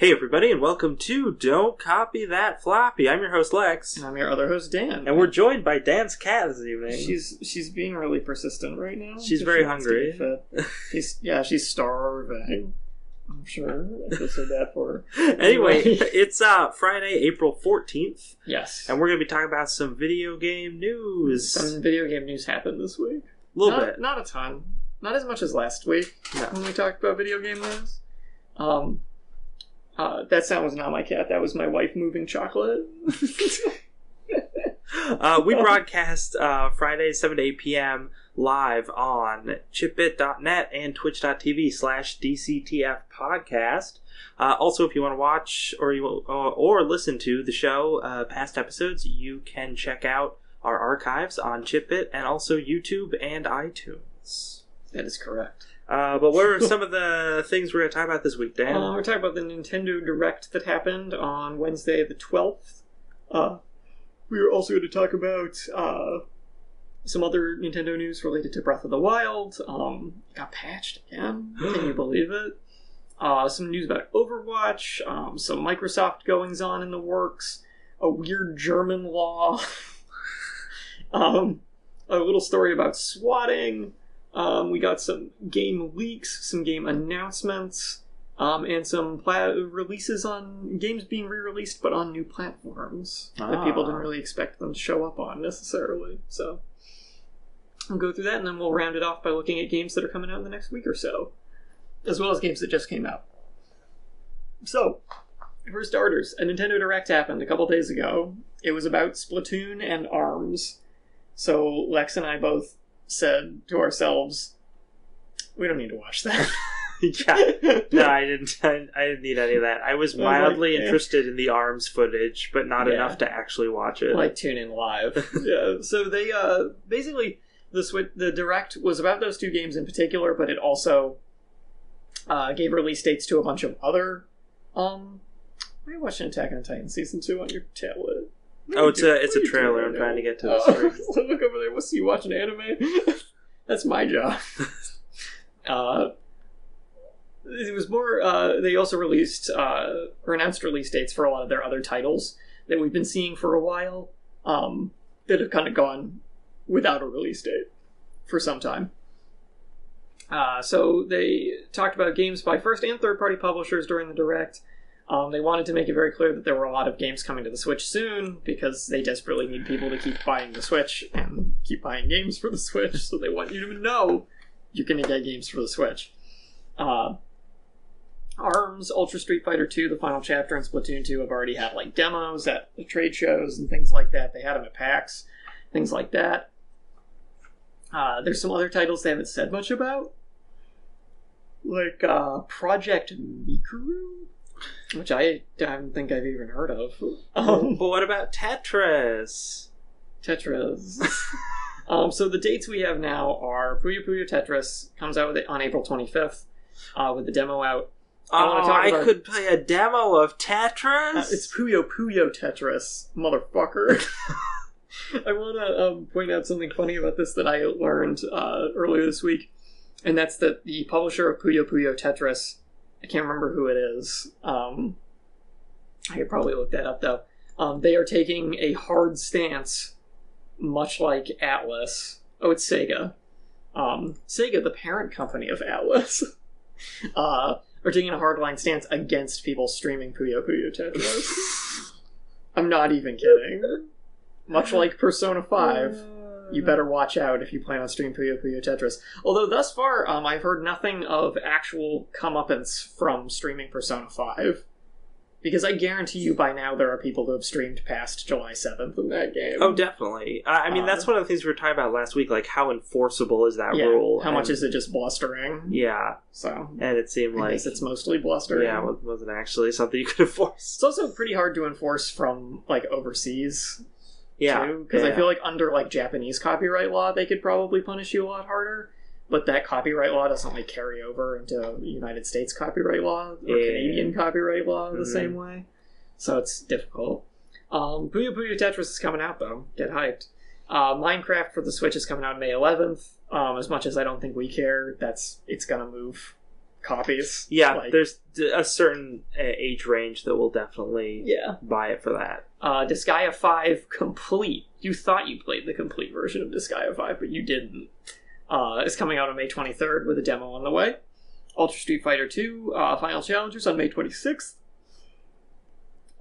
Hey everybody, and welcome to Don't Copy That Floppy. I'm your host Lex. And I'm your other host Dan. And we're joined by Dan's cat this evening. She's being really persistent right now. She's very hungry. She's starving. I'm sure. I feel so bad for her. Anyway, it's Friday, April 14th. Yes. And we're going to be talking about some video game news. Some video game news happened this week. A little bit. Not a ton. Not as much as last week when we talked about video game news. That sound was not my cat. That was my wife moving chocolate. We broadcast Friday, 7 to 8 p.m. live on chipbit.net and twitch.tv/DCTF podcast. Also, if you want to watch or listen to the show, past episodes, you can check out our archives on Chipbit and also YouTube and iTunes. That is correct. But what are some of the things we're going to talk about this week, Dan? We're talking about the Nintendo Direct that happened on Wednesday the 12th. We are also going to talk about some other Nintendo news related to Breath of the Wild. Got patched again. Can you believe it? Some news about Overwatch. Some Microsoft goings-on in the works. A weird German law. A little story about swatting. We got some game leaks, some game announcements, and some releases on games being re-released, but on new platforms that people didn't really expect them to show up on necessarily. So we'll go through that, and then we'll round it off by looking at games that are coming out in the next week or so, as well as games that just came out. So, for starters, a Nintendo Direct happened a couple days ago. It was about Splatoon and ARMS. So Lex and I both said to ourselves, we don't need to watch that. Yeah. No, I didn't need any of that. I was mildly interested in the ARMS footage, but not enough to actually watch it. Like, tune in live. Yeah. So they, basically, the Direct was about those two games in particular, but it also gave release dates to a bunch of other, why are you watching Attack on Titan Season 2 on your tablet? It's a trailer. I'm trying to get to the screen. Look over there. What's you watching anime? That's my job. It was more. They also released or announced release dates for a lot of their other titles that we've been seeing for a while. That have kind of gone without a release date for some time. So they talked about games by first and third party publishers during the Direct. They wanted to make it very clear that there were a lot of games coming to the Switch soon, because they desperately need people to keep buying the Switch and keep buying games for the Switch, so they want you to know you're going to get games for the Switch. ARMS, Ultra Street Fighter 2, the final chapter, and Splatoon 2 have already had demos at the trade shows and things like that. They had them at PAX, things like that. There's some other titles they haven't said much about, like Project Mikuru, which I don't think I've even heard of. But what about Tetris? So the dates we have now are Puyo Puyo Tetris comes out on April 25th with the demo out. I could play a demo of Tetris? It's Puyo Puyo Tetris, motherfucker. I want to point out something funny about this that I learned earlier this week, and that's that the publisher of Puyo Puyo Tetris, I can't remember who it is. I could probably look that up, though. They are taking a hard stance, much like Atlas. Oh, it's Sega. Sega, the parent company of Atlas, are taking a hardline stance against people streaming Puyo Puyo Tetris. I'm not even kidding. Much like Persona 5. You better watch out if you plan on streaming Puyo Puyo Tetris. Although thus far, I've heard nothing of actual comeuppance from streaming Persona 5. Because I guarantee you by now there are people who have streamed past July 7th in that game. Oh, definitely. I mean, that's one of the things we were talking about last week, how enforceable is that rule? How much is it just blustering? Yeah. So, and it seemed I guess it's mostly blustering. Yeah, it wasn't actually something you could enforce. It's also pretty hard to enforce from, overseas. Yeah. Because I feel like under, Japanese copyright law, they could probably punish you a lot harder. But that copyright law doesn't, carry over into United States copyright law or Canadian copyright law the same way. So it's difficult. Puyo Puyo Tetris is coming out, though. Get hyped. Minecraft for the Switch is coming out May 11th. As much as I don't think we care, it's gonna move copies. Yeah, Like, there's a certain age range that will definitely yeah. buy it for that. Disgaea 5 Complete. You thought you played the complete version of Disgaea 5, but you didn't. It's coming out on May 23rd with a demo on the way. Ultra Street Fighter 2 Final Challengers on May 26th.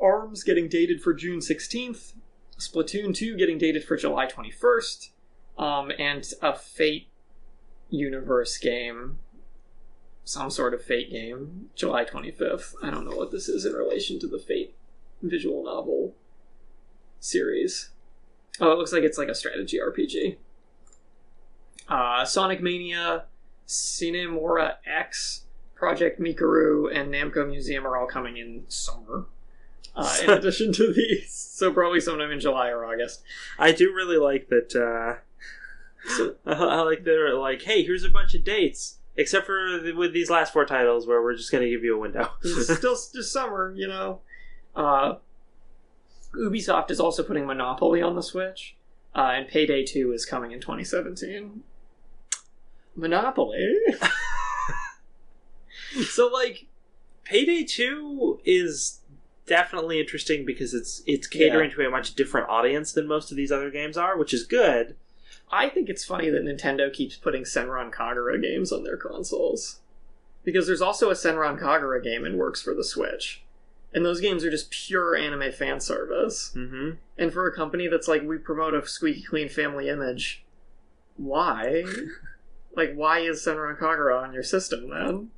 ARMS getting dated for June 16th. Splatoon 2 getting dated for July 21st. And a Fate universe game. Some sort of Fate game. July 25th. I don't know what this is in relation to the Fate visual novel series. Oh, it looks like it's like a strategy RPG. Sonic Mania, Cinemora X, Project Mikaru, and Namco Museum are all coming in summer. In addition to these. So probably sometime in July or August. I do really like that, I like they're like, hey, here's a bunch of dates. Except for with these last 4 titles where we're just going to give you a window. It's still just summer, you know. Ubisoft is also putting Monopoly on the Switch. And Payday 2 is coming in 2017. Monopoly? So, like... Payday 2 is definitely interesting because it's catering to a much different audience than most of these other games are, which is good. I think it's funny that Nintendo keeps putting Senran Kagura games on their consoles. Because there's also a Senran Kagura game in works for the Switch. And those games are just pure anime fan service. Mm-hmm. And for a company that's like, we promote a squeaky clean family image, why? Like, why is Senran Kagura on your system, then?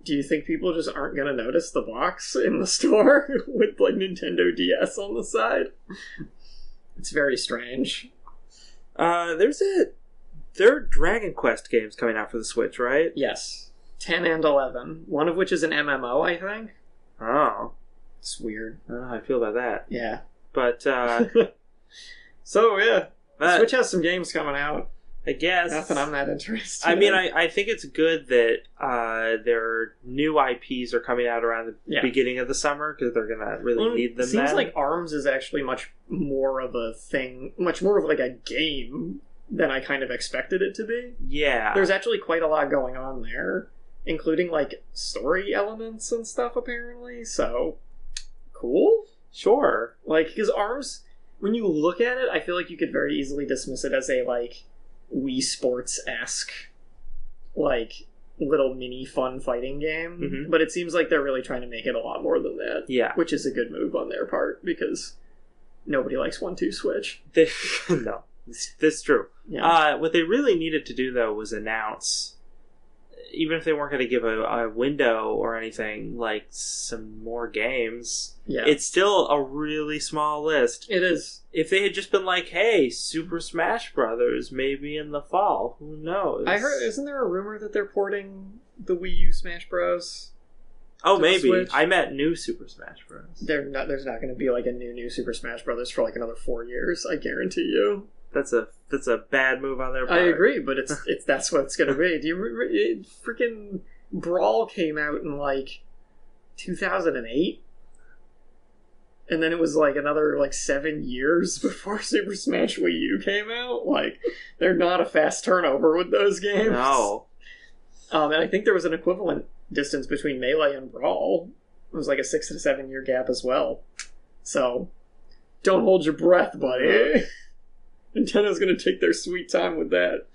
Do you think people just aren't going to notice the box in the store with, like, Nintendo DS on the side? It's very strange. There are Dragon Quest games coming out for the Switch, right? Yes. 10 and 11. One of which is an MMO, I think. Oh. It's weird. I don't know how I feel about that. Yeah. But, So, yeah. Switch has some games coming out. I guess. Nothing I'm that interested I mean, in. I think it's good that their new IPs are coming out around the beginning of the summer because they're going to really need them. It seems like ARMS is actually much more of a thing, much more of like a game than I kind of expected it to be. Yeah. There's actually quite a lot going on there, including like story elements and stuff apparently, so cool. Sure. Like, because ARMS, when you look at it, I feel like you could very easily dismiss it as a like Wii Sports-esque, like, little mini fun fighting game. Mm-hmm. But it seems like they're really trying to make it a lot more than that. Yeah. Which is a good move on their part, because nobody likes 1-2 Switch. No. That's true. Yeah. What they really needed to do, though, was announce, even if they weren't going to give a window or anything, like, some more games. Yeah. It's still a really small list. It is. If they had just been like, hey, Super Smash Brothers, maybe in the fall, who knows? I heard, isn't there a rumor that they're porting the Wii U Smash Bros? Oh, maybe. I meant new Super Smash Bros. There's not going to be like a new Super Smash Brothers for like another 4 years, I guarantee you. That's a bad move on their part. I agree, but it's that's what it's going to be. Do you remember, freaking Brawl came out in like 2008? And then it was like another like 7 years before Super Smash Wii U came out. Like, they're not a fast turnover with those games. No. And I think there was an equivalent distance between Melee and Brawl. It was like a 6 to 7 year gap as well. So, don't hold your breath, buddy. Nintendo's going to take their sweet time with that.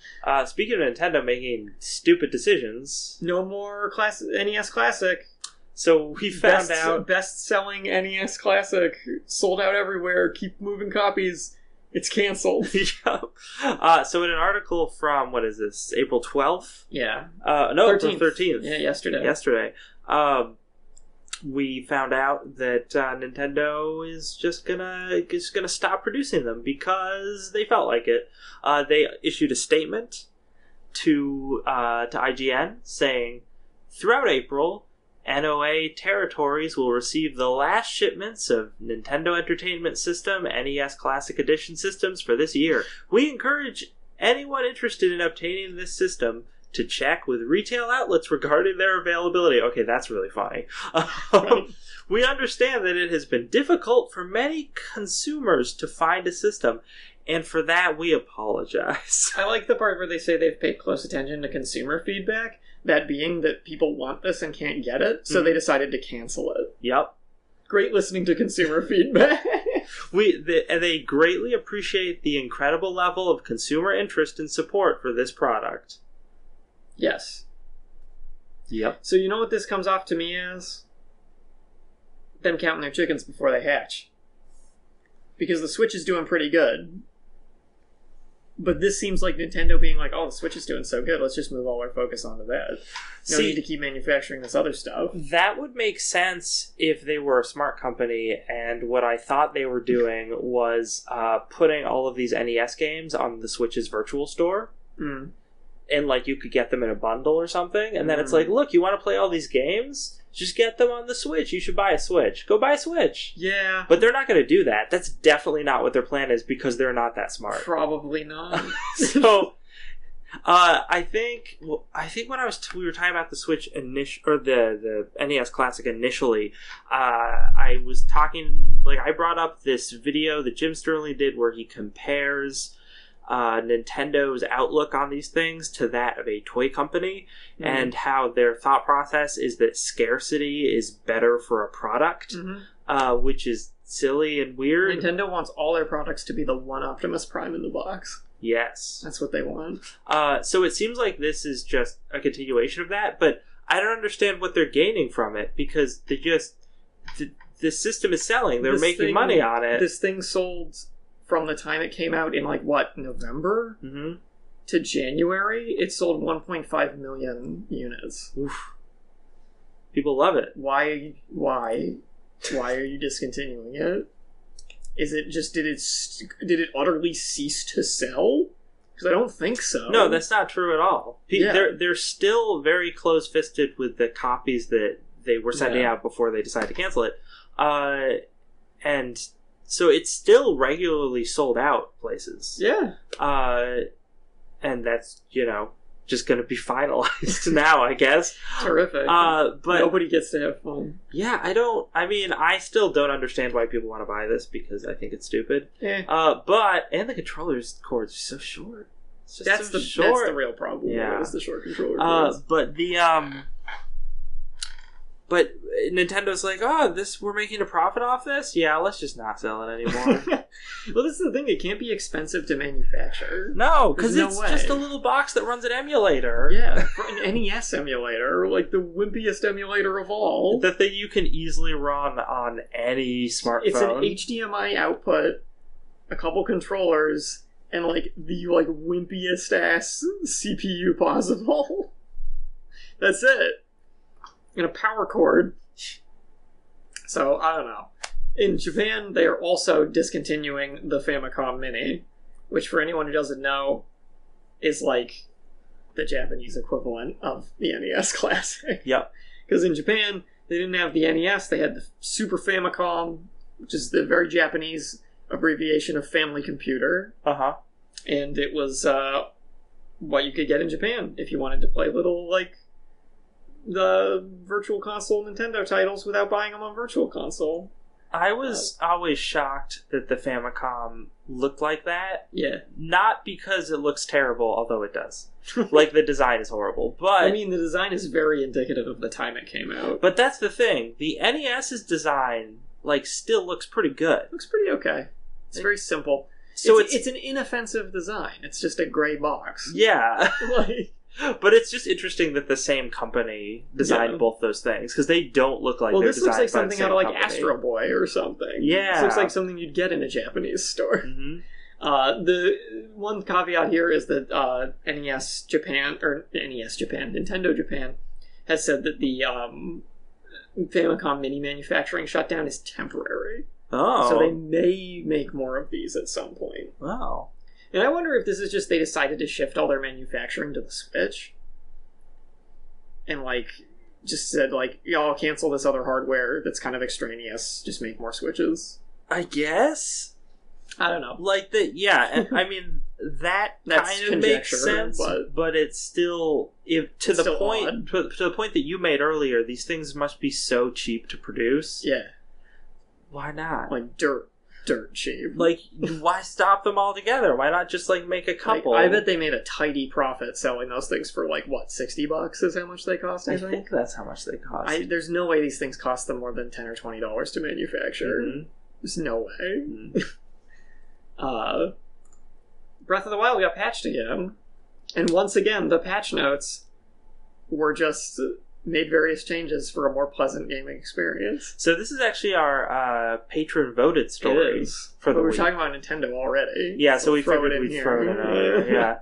Speaking of Nintendo making stupid decisions, no more NES Classic. So we found out best-selling NES Classic, sold out everywhere. Keep moving copies. It's canceled. So in an article from what is this, April 12th? Yeah. No, 13th. Yeah, yesterday. We found out that Nintendo is just gonna stop producing them because they felt like it. They issued a statement to IGN saying, throughout April, NOA territories will receive the last shipments of Nintendo Entertainment System NES Classic Edition systems for this year. We encourage anyone interested in obtaining this system to check with retail outlets regarding their availability. Okay, that's really funny. We understand that it has been difficult for many consumers to find a system, and for that we apologize. I like the part where they say they've paid close attention to consumer feedback. That being that people want this and can't get it, so they decided to cancel it. Yep. Great listening to consumer feedback. They greatly appreciate the incredible level of consumer interest and support for this product. Yes. Yep. So you know what this comes off to me as? Them counting their chickens before they hatch. Because the Switch is doing pretty good. But this seems like Nintendo being like, oh, the Switch is doing so good, let's just move all our focus onto that. No need to keep manufacturing this other stuff. That would make sense if they were a smart company, and what I thought they were doing was putting all of these NES games on the Switch's virtual store. Mm. And, like, you could get them in a bundle or something, and then it's like, look, you want to play all these games? Just get them on the Switch. You should buy a Switch. Go buy a Switch. Yeah. But they're not going to do that. That's definitely not what their plan is, because they're not that smart. Probably not. So, I think when we were talking about the Switch or the NES Classic initially, I was talking, like, I brought up this video that Jim Sterling did where he compares Nintendo's outlook on these things to that of a toy company, and how their thought process is that scarcity is better for a product, which is silly and weird. Nintendo wants all their products to be the one Optimus Prime in the box. Yes. That's what they want. So it seems like this is just a continuation of that, but I don't understand what they're gaining from it, because they just... the system is selling. They're making money on it. This thing sold... From the time it came out in, like, what, November? To January, it sold 1.5 million units. Oof. People love it. Why are you discontinuing it? Is it just, did it utterly cease to sell? Because I don't think so. No, that's not true at all. They're still very close-fisted with the copies that they were sending out before they decided to cancel it. And... So it's still regularly sold out places. Yeah. And that's, just going to be finalized now, I guess. Terrific. But nobody gets to have fun. Yeah, I still don't understand why people want to buy this, because I think it's stupid. Yeah. And the controller's cords are so short. That's the real problem. Yeah. Is the short controller cords. But Nintendo's like, we're making a profit off this? Yeah, let's just not sell it anymore. Well, this is the thing. It can't be expensive to manufacture. No, because it's just a little box that runs an emulator. Yeah, an NES emulator, like the wimpiest emulator of all. The thing you can easily run on any smartphone. It's an HDMI output, a couple controllers, and, like, the, like, wimpiest ass CPU possible. That's it. And a power cord. So, I don't know. In Japan, they are also discontinuing the Famicom Mini, which, for anyone who doesn't know, is like the Japanese equivalent of the NES Classic. Yep. Because in Japan, they didn't have the NES, they had the Super Famicom, which is the very Japanese abbreviation of Family Computer. Uh-huh. And it was what you could get in Japan if you wanted to play little, like, the Virtual Console Nintendo titles without buying them on Virtual Console. I was always shocked that the Famicom looked like that. Yeah. Not because it looks terrible, although it does. Like, the design is horrible, but... I mean, the design is very indicative of the time it came out. But that's the thing. The NES's design, like, still looks pretty good. Looks pretty okay. It's very simple. So it's an inoffensive design. It's just a gray box. Yeah. Like... But it's just interesting that the same company designed both those things, because they don't look like they're this looks like something out of, like, company. Astro Boy or something. Yeah. This looks like something you'd get in a Japanese store. Mm-hmm. The one caveat here is that Nintendo Japan has said that the Famicom Mini manufacturing shutdown is temporary. Oh. So they may make more of these at some point. Wow. And I wonder if this is just they decided to shift all their manufacturing to the Switch. And, like, just said, like, y'all cancel this other hardware that's kind of extraneous. Just make more Switches. I guess? I don't know. Like, I mean, that kind of makes sense, but it's still... To the point that you made earlier, these things must be so cheap to produce. Yeah. Why not? Like dirt. dirt cheap. Like, why stop them all together? Why not just, like, make a couple? I bet they made a tidy profit selling those things for, like, what, $60 is how much they cost, I think that's how much they cost. There's no way these things cost them more than $10 or $20 to manufacture. Mm-hmm. There's no way. Mm-hmm. Breath of the Wild got patched again. And once again, the patch notes were just made various changes for a more pleasant gaming experience. So this is actually our patron-voted story. It is. For the we're week. talking about Nintendo already. Yeah, so we figured we'd throw it in earlier. Yeah.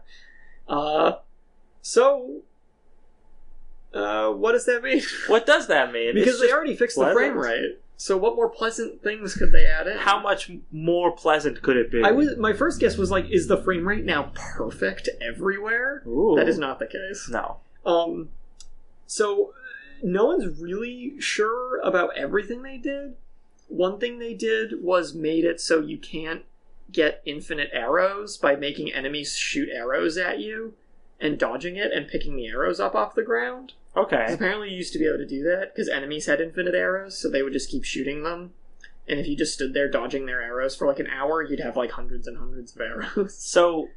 What does that mean? What does that mean? Because they already fixed pleasant. the frame rate. So what more pleasant things could they add in? How much more pleasant could it be? My first guess was like, is the frame rate now perfect everywhere? Ooh. That is not the case. No. So no one's really sure about everything they did. One thing they did was made it so you can't get infinite arrows by making enemies shoot arrows at you and dodging it and picking the arrows up off the ground. Okay. 'Cause apparently you used to be able to do that because enemies had infinite arrows, so they would just keep shooting them. And if you just stood there dodging their arrows for like an hour, you'd have like hundreds and hundreds of arrows. So,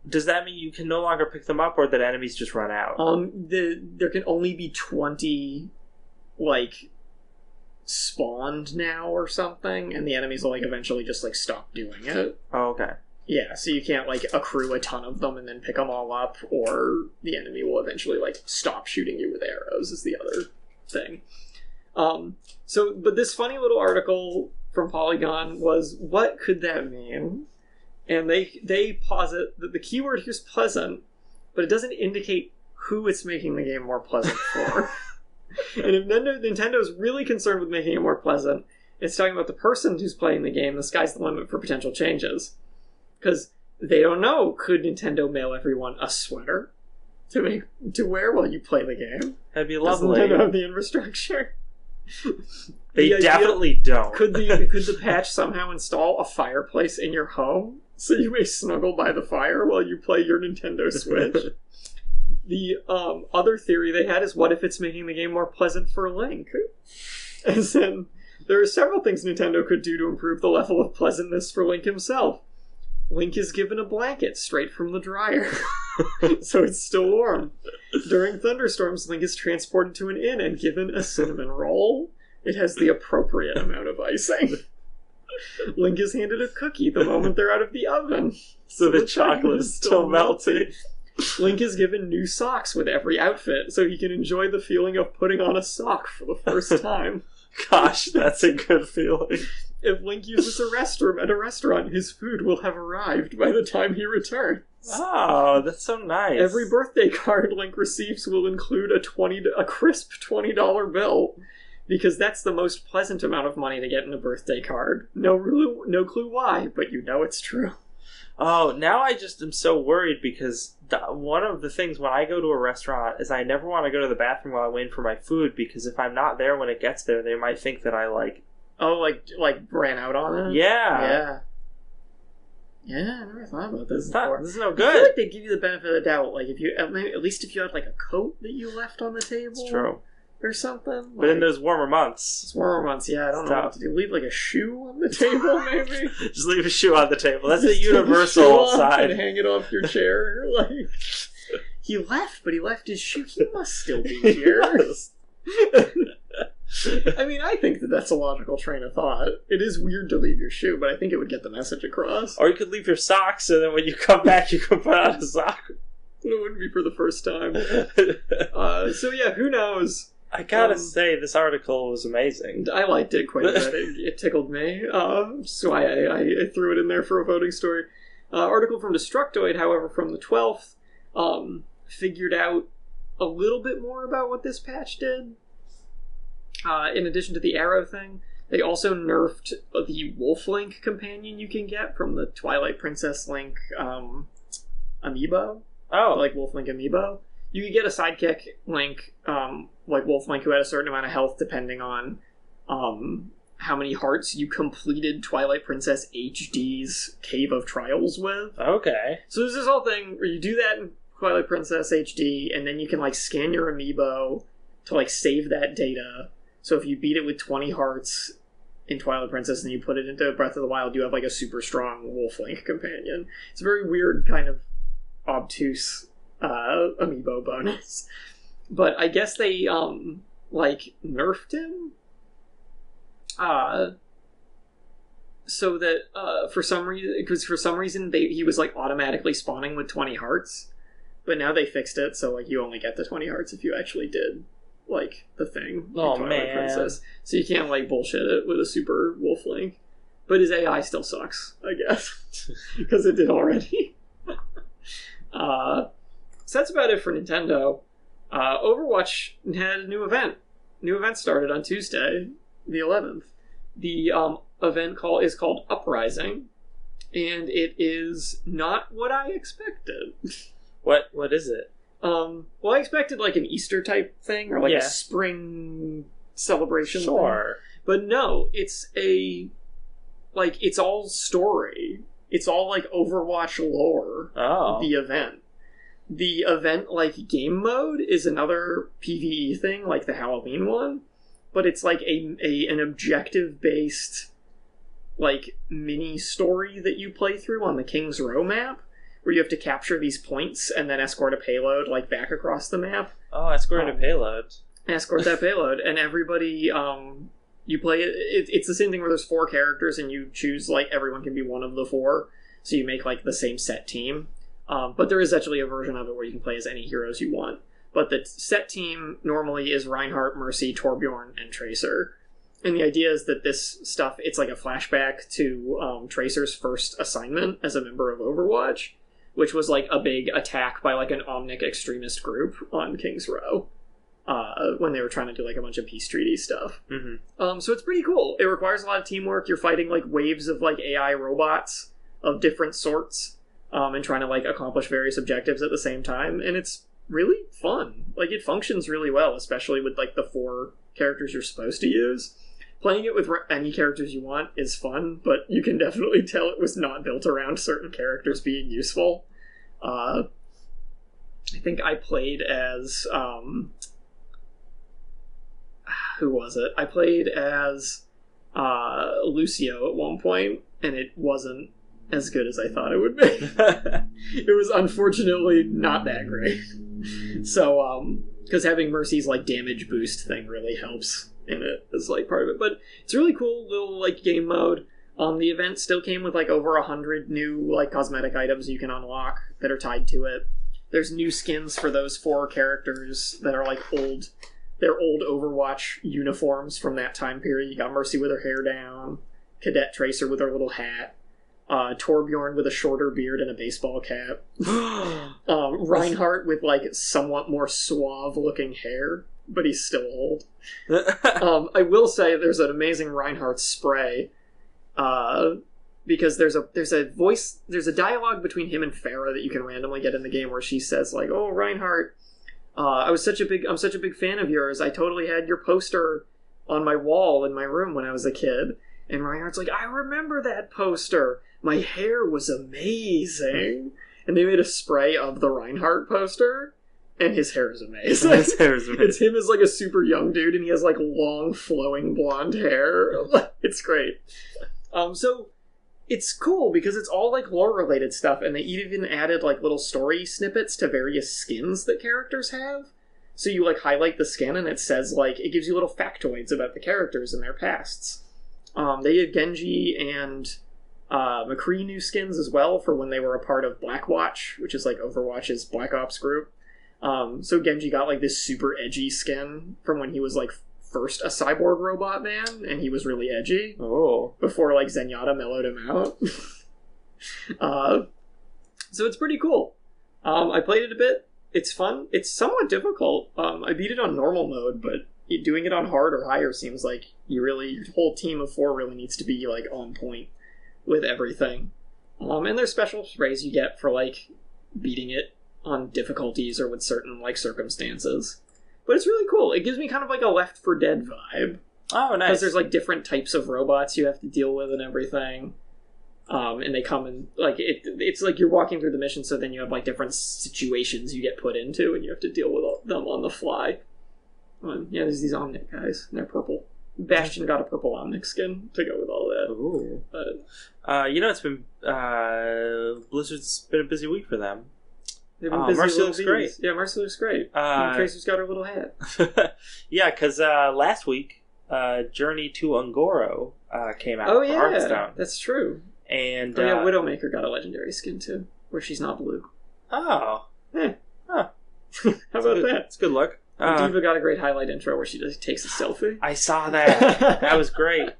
does that mean you can no longer pick them up, or that enemies just run out? There can only be 20, like, spawned now or something, and the enemies will like eventually just like stop doing it. Oh, okay. Yeah, so you can't like accrue a ton of them and then pick them all up, or the enemy will eventually like stop shooting you with arrows is the other thing. But this funny little article from Polygon was, what could that mean? And they posit that the keyword here is pleasant, but it doesn't indicate who it's making the game more pleasant for. And if Nintendo's really concerned with making it more pleasant, it's talking about the person who's playing the game. The sky's the limit for potential changes. Because they don't know, could Nintendo mail everyone a sweater to wear while you play the game? That'd be Does lovely. Nintendo have the infrastructure? They The idea- definitely don't. Could the patch somehow install a fireplace in your home so you may snuggle by the fire while you play your Nintendo Switch? The other theory they had is, what if it's making the game more pleasant for Link? As in, there are several things Nintendo could do to improve the level of pleasantness for Link himself. Link is given a blanket straight from the dryer, so it's still warm. During thunderstorms, Link is transported to an inn and given a cinnamon roll. It has the appropriate amount of icing. Link is handed a cookie the moment they're out of the oven, So the chocolate is still melting. Link is given new socks with every outfit, so he can enjoy the feeling of putting on a sock for the first time. Gosh, that's a good feeling. If Link uses a restroom at a restaurant, his food will have arrived by the time he returns. Oh, that's so nice. Every birthday card Link receives will include a crisp $20 bill, because that's the most pleasant amount of money to get in a birthday card. No clue why, but you know it's true. Oh, now I just am so worried because one of the things when I go to a restaurant is I never want to go to the bathroom while I wait for my food, because if I'm not there when it gets there, they might think that I like ran out on it? Yeah. Yeah, I never thought about this This before. is no I feel good. like they give you the benefit of the doubt. Like, if you, at least if you had like a coat that you left on the table. It's true. Or something. But in those warmer months, it's warmer months, yeah, I don't know Stop. what to do. Leave like a shoe on the table, maybe? just leave a shoe on the table. That's the Just take your universal shoe off side. and hang it off your chair. Like, he left, but he left his shoe. He must still be here. I mean, I think that's a logical train of thought. It is weird to leave your shoe, but I think it would get the message across. Or you could leave your socks, and then when you come back, you can put on a sock. It wouldn't be for the first time. So yeah, who knows? I gotta say, this article was amazing. I liked it quite a bit. It tickled me. So I threw it in there for a voting story. Article from Destructoid, however, from the 12th, figured out a little bit more about what this patch did. In addition to the arrow thing, they also nerfed the Wolf Link companion you can get from the Twilight Princess Link amiibo. Oh. Like Wolf Link amiibo. You could get a sidekick Link, like Wolf Link, who had a certain amount of health depending on how many hearts you completed Twilight Princess HD's Cave of Trials with. Okay. So there's this whole thing where you do that in Twilight Princess HD, and then you can like scan your amiibo to like save that data. So if you beat it with 20 hearts, in Twilight Princess and you put it into Breath of the Wild, you have like a super strong Wolf-Link companion. It's a very weird kind of obtuse amiibo bonus. But I guess they like nerfed him so that for some reason he was like automatically spawning with 20 hearts, but now they fixed it so like you only get the 20 hearts if you actually did like the thing. Oh man. Princess. So you can't like bullshit it with a super Wolf-Link, but his AI still sucks, I guess, because it did already. So that's about it for Nintendo. Overwatch had a new event. New event started on Tuesday, the 11th. The event is called Uprising, and it is not what I expected. What is it? Well, I expected like an Easter type thing or like a spring celebration. Sure. Thing. But no, it's it's all story. It's all like Overwatch lore. Oh. The event like game mode is another PvE thing, like the Halloween one, but it's like an objective based like mini story that you play through on the King's Row map, where you have to capture these points and then escort a payload like back across the map. Oh, escort a payload. Escort that payload, and everybody you play it. It's the same thing where there's 4 characters and you choose like everyone can be one of the 4, so you make like the same set team. But there is actually a version of it where you can play as any heroes you want. But the set team normally is Reinhardt, Mercy, Torbjorn, and Tracer. And the idea is that this stuff, it's like a flashback to Tracer's first assignment as a member of Overwatch, which was like a big attack by like an Omnic extremist group on King's Row when they were trying to do like a bunch of peace treaty stuff. Mm-hmm. So it's pretty cool. It requires a lot of teamwork. You're fighting like waves of like AI robots of different sorts. And trying to like accomplish various objectives at the same time, and it's really fun. Like it functions really well, especially with like the 4 characters you're supposed to use. Playing it with any characters you want is fun, but you can definitely tell it was not built around certain characters being useful. I think I played as who was it? I played as Lucio at one point, and it wasn't as good as I thought it would be. It was unfortunately not that great. So, because having Mercy's like damage boost thing really helps in it as like part of it. But it's really cool little like game mode. The event still came with like over 100 new like cosmetic items you can unlock that are tied to it. There's new skins for those 4 characters that are like old. They're old Overwatch uniforms from that time period. You got Mercy with her hair down, Cadet Tracer with her little hat, Torbjorn with a shorter beard and a baseball cap, Reinhardt with like somewhat more suave looking hair, but he's still old. I will say there's an amazing Reinhardt spray, because there's a dialogue between him and Farah that you can randomly get in the game where she says like, "Oh, Reinhardt, I'm such a big fan of yours. I totally had your poster on my wall in my room when I was a kid." And Reinhardt's like, "I remember that poster. My hair was amazing." And they made a spray of the Reinhardt poster, and his hair is amazing. His hair is amazing. It's him as like a super young dude, and he has like long flowing blonde hair. It's great. So it's cool because it's all like lore related stuff, and they even added like little story snippets to various skins that characters have. So you like highlight the skin, and it says like it gives you little factoids about the characters and their pasts. They had Genji and McCree new skins as well for when they were a part of Blackwatch, which is like Overwatch's Black Ops group. So Genji got like this super edgy skin from when he was like first a cyborg robot man, and he was really edgy. Oh. Before like Zenyatta mellowed him out. So it's pretty cool. I played it a bit. It's fun. It's somewhat difficult. I beat it on normal mode, but doing it on hard or higher seems like your whole team of 4 really needs to be like on point with everything. And there's special sprays you get for like beating it on difficulties or with certain like circumstances. But it's really cool. It gives me kind of like a Left 4 Dead vibe. Oh, nice. Because there's like different types of robots you have to deal with and everything. And they come in like it's like you're walking through the mission, so then you have like different situations you get put into, and you have to deal with them on the fly. Yeah, there's these Omnic guys, and they're purple. Bastion got a purple Omnic skin to go with all that. Ooh. But It's been Blizzard's been a busy week for them. they've been busy. Mercy looks great. Yeah, Mercy looks great. And Tracer's got her little hat. Yeah, because last week, Journey to Ungoro came out for Hearthstone. That's true. And Widowmaker got a legendary skin too, where she's not blue. Oh. Huh. Huh. How about that? It's good luck. Diva got a great highlight intro where she just takes a selfie. I saw that. That was great.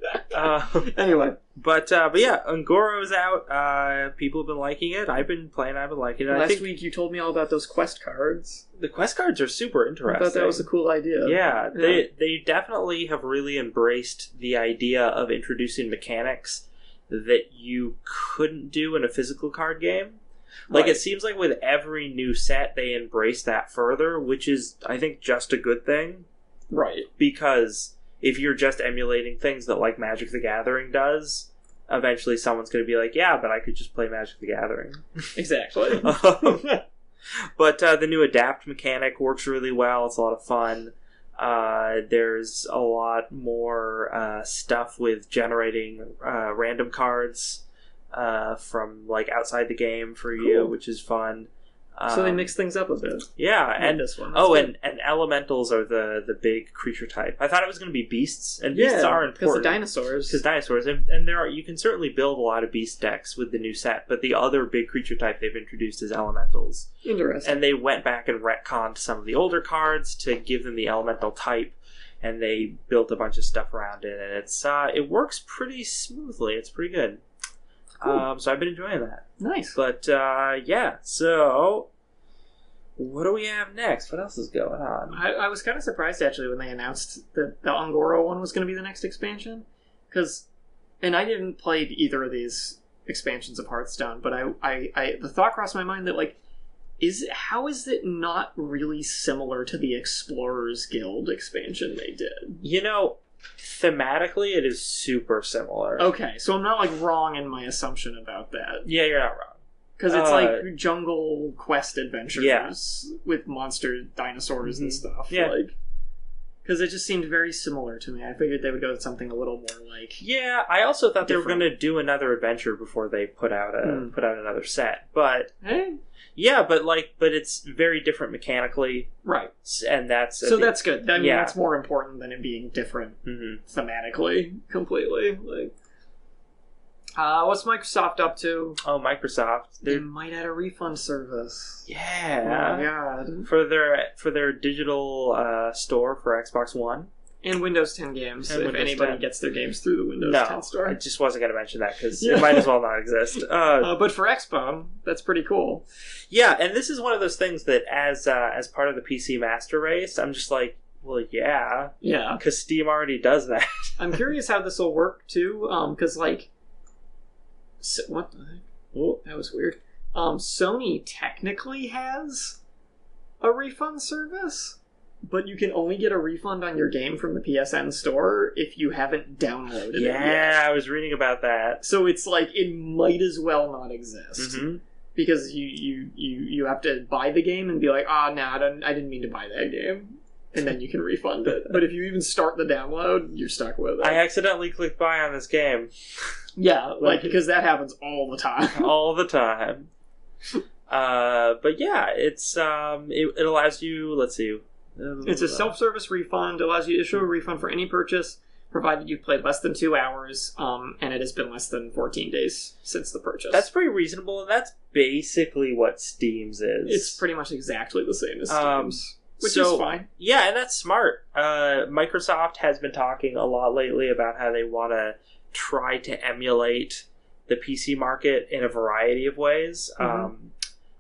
Anyway. But yeah, Ungoro's out. People have been liking it. I've been playing. I've been liking it. Last week you told me all about those quest cards. The quest cards are super interesting. I thought that was a cool idea. Yeah, they definitely have really embraced the idea of introducing mechanics that you couldn't do in a physical card game. Like, It seems like with every new set, they embrace that further, which is, I think, just a good thing. Right. Because if you're just emulating things that, like, Magic the Gathering does, eventually someone's going to be like, yeah, but I could just play Magic the Gathering. Exactly. But the new Adapt mechanic works really well. It's a lot of fun. There's a lot more stuff with generating random cards from like outside the game for you, which is fun. So they mix things up a bit. Yeah, and this one. And elementals are the big creature type. I thought it was going to be beasts, and beasts are important because dinosaurs. And there are, you can certainly build a lot of beast decks with the new set. But the other big creature type they've introduced is elementals. Interesting. And they went back and retconned some of the older cards to give them the elemental type, and they built a bunch of stuff around it, and it works pretty smoothly. It's pretty good. Cool. So I've been enjoying that. Nice. But, yeah, so what do we have next? What else is going on? I was kind of surprised, actually, when they announced that the Ungoro one was going to be the next expansion. And I didn't play either of these expansions of Hearthstone, but the thought crossed my mind that, like, how is it not really similar to the Explorers Guild expansion they did? You know, thematically, it is super similar. Okay, so I'm not, like, wrong in my assumption about that. Yeah, you're not wrong. Because it's, like, jungle quest adventures with monster dinosaurs and stuff. Yeah. Because it just seemed very similar to me. I figured they would go with something a little more, like... Yeah, I also thought they were going to do another adventure before they put out another set. But... Hey? Yeah, but it's very different mechanically. Right. And that's... that's good. I mean, that's more important than it being different thematically, completely. Like, what's Microsoft up to? Oh, Microsoft. They might add a refund service. Yeah. Oh, my God. For their digital store for Xbox One. And Windows 10 games, if Windows anybody 10. gets their games through the Windows 10 store. I just wasn't going to mention that because it might as well not exist. But for Xbox, that's pretty cool. Yeah, and this is one of those things that as part of the PC Master Race, I'm just like, well, yeah. Yeah. Because Steam already does that. I'm curious how this will work, too, because, like... what the heck? Oh, that was weird. Sony technically has a refund service, but you can only get a refund on your game from the PSN store if you haven't downloaded it yet. Yeah, I was reading about that. So it's like, it might as well not exist. Mm-hmm. Because you have to buy the game and be like, I didn't mean to buy that game. And then you can refund it. But if you even start the download, you're stuck with it. I accidentally clicked buy on this game. Yeah, because that happens all the time. All the time. But yeah, it's it allows you, let's see. It's a self-service refund. It allows you to issue a refund for any purchase, provided you've played less than 2 hours, and it has been less than 14 days since the purchase. That's pretty reasonable, and that's basically what Steam's is. It's pretty much exactly the same as Steam's. Which is fine. Yeah, and that's smart. Microsoft has been talking a lot lately about how they want to try to emulate the PC market in a variety of ways. Mm-hmm.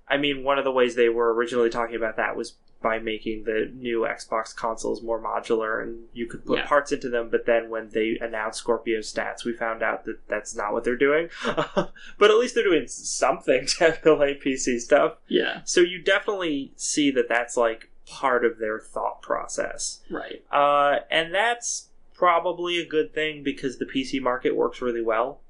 I mean, one of the ways they were originally talking about that was by making the new Xbox consoles more modular, and you could put parts into them, but then when they announced Scorpio stats, we found out that that's not what they're doing. But at least they're doing something to emulate PC stuff. Yeah. So you definitely see that that's like part of their thought process. Right. And that's probably a good thing because the PC market works really well.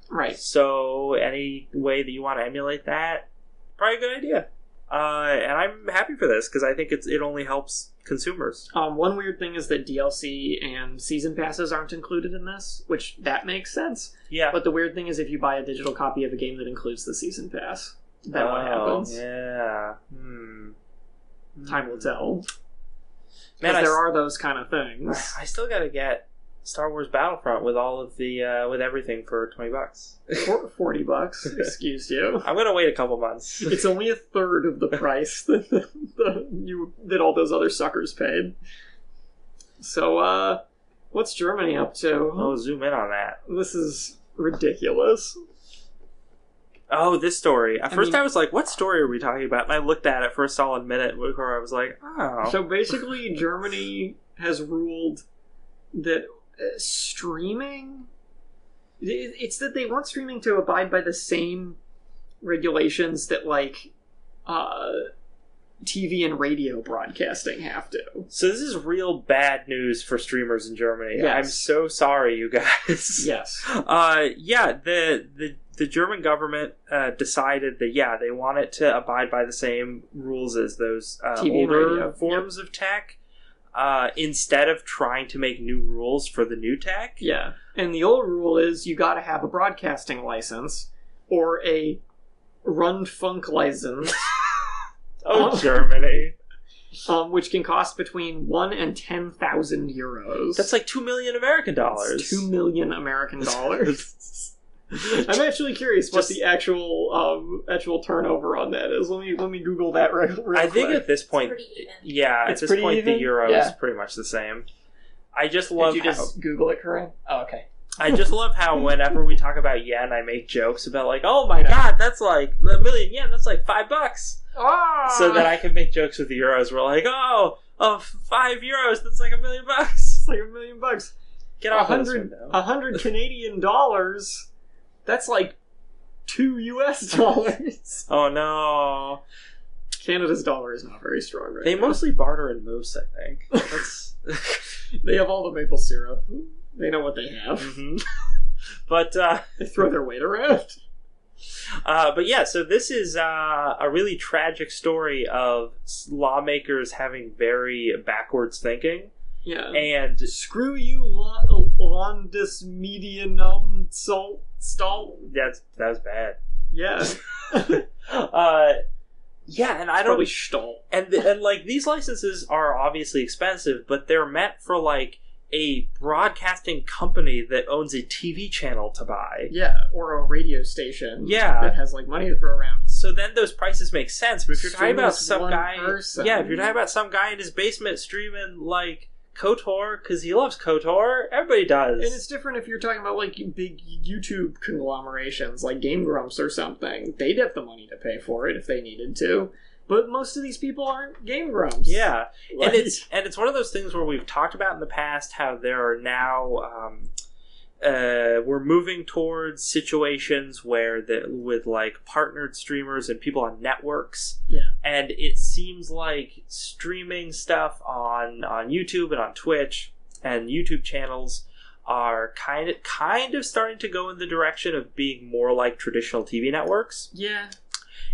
Right. So any way that you want to emulate that, probably a good idea. And I'm happy for this, because I think it only helps consumers. One weird thing is that DLC and season passes aren't included in this, which that makes sense. Yeah. But the weird thing is if you buy a digital copy of a game that includes the season pass, then what happens? Yeah. Time will tell. Man, Because there are those kind of things. I still gotta get Star Wars Battlefront with all of the with everything for $20. $40, excuse you. I'm gonna wait a couple months. It's only a third of the price that all those other suckers paid. So, what's Germany up to? Oh, zoom in on that. This is ridiculous. Oh, this story. At first I was like, what story are we talking about? And I looked at it for a solid minute before I was like, oh. So basically, Germany has ruled that streaming... It's that they want streaming to abide by the same regulations that, like, TV and radio broadcasting have to. So this is real bad news for streamers in Germany. Yes. I'm so sorry, you guys. Yes. The German government decided that, they want it to abide by the same rules as those older forms of tech, instead of trying to make new rules for the new tech. Yeah. And the old rule is you gotta have a broadcasting license or a Rundfunk license. Germany. Which can cost between 1 and 10,000 euros. That's like $2 million American dollars. That's $2 million American dollars. I'm actually curious what the actual turnover on that is. Let me Google that real quick. I think at this point, at this point, even? the euro is pretty much the same. I just love. Did you just Google it, Corinne? Oh, okay. I just love how whenever we talk about yen, I make jokes about like, oh my god, that's like a million yen. That's like $5. Oh! So that I can make jokes with the euros. We're like, oh, €5. That's like $1 million. It's like $1 million. Get off of this window. 100 Canadian dollars. That's like $2 US. Oh no. Canada's dollar is not very strong right They now. mostly barter in moose, I think. That's... They have all the maple syrup. They know what they have. Mm-hmm. But they throw their weight around. But yeah, so this is a really tragic story of lawmakers having very backwards thinking. Yeah. And screw you, Landesmedienum Stall. That was bad. Yeah. Yeah, and I don't probably Stall. And like these licenses are obviously expensive, but they're meant for like a broadcasting company that owns a TV channel to buy. Yeah, or a radio station. Yeah. That has like money to throw around. So then those prices make sense. But if you're talking about some guy, person. if you're talking about some guy in his basement streaming like KOTOR because he loves KOTOR, everybody does. And it's different if you're talking about like big YouTube conglomerations like Game Grumps or something. They'd have the money to pay for it if they needed to. But most of these people aren't Game Grumps. Yeah, like... and it's one of those things where we've talked about in the past how there are now we're moving towards situations where with like partnered streamers and people on networks. Yeah, and it seems like streaming stuff on YouTube and on Twitch and YouTube channels are kind of starting to go in the direction of being more like traditional TV networks. Yeah.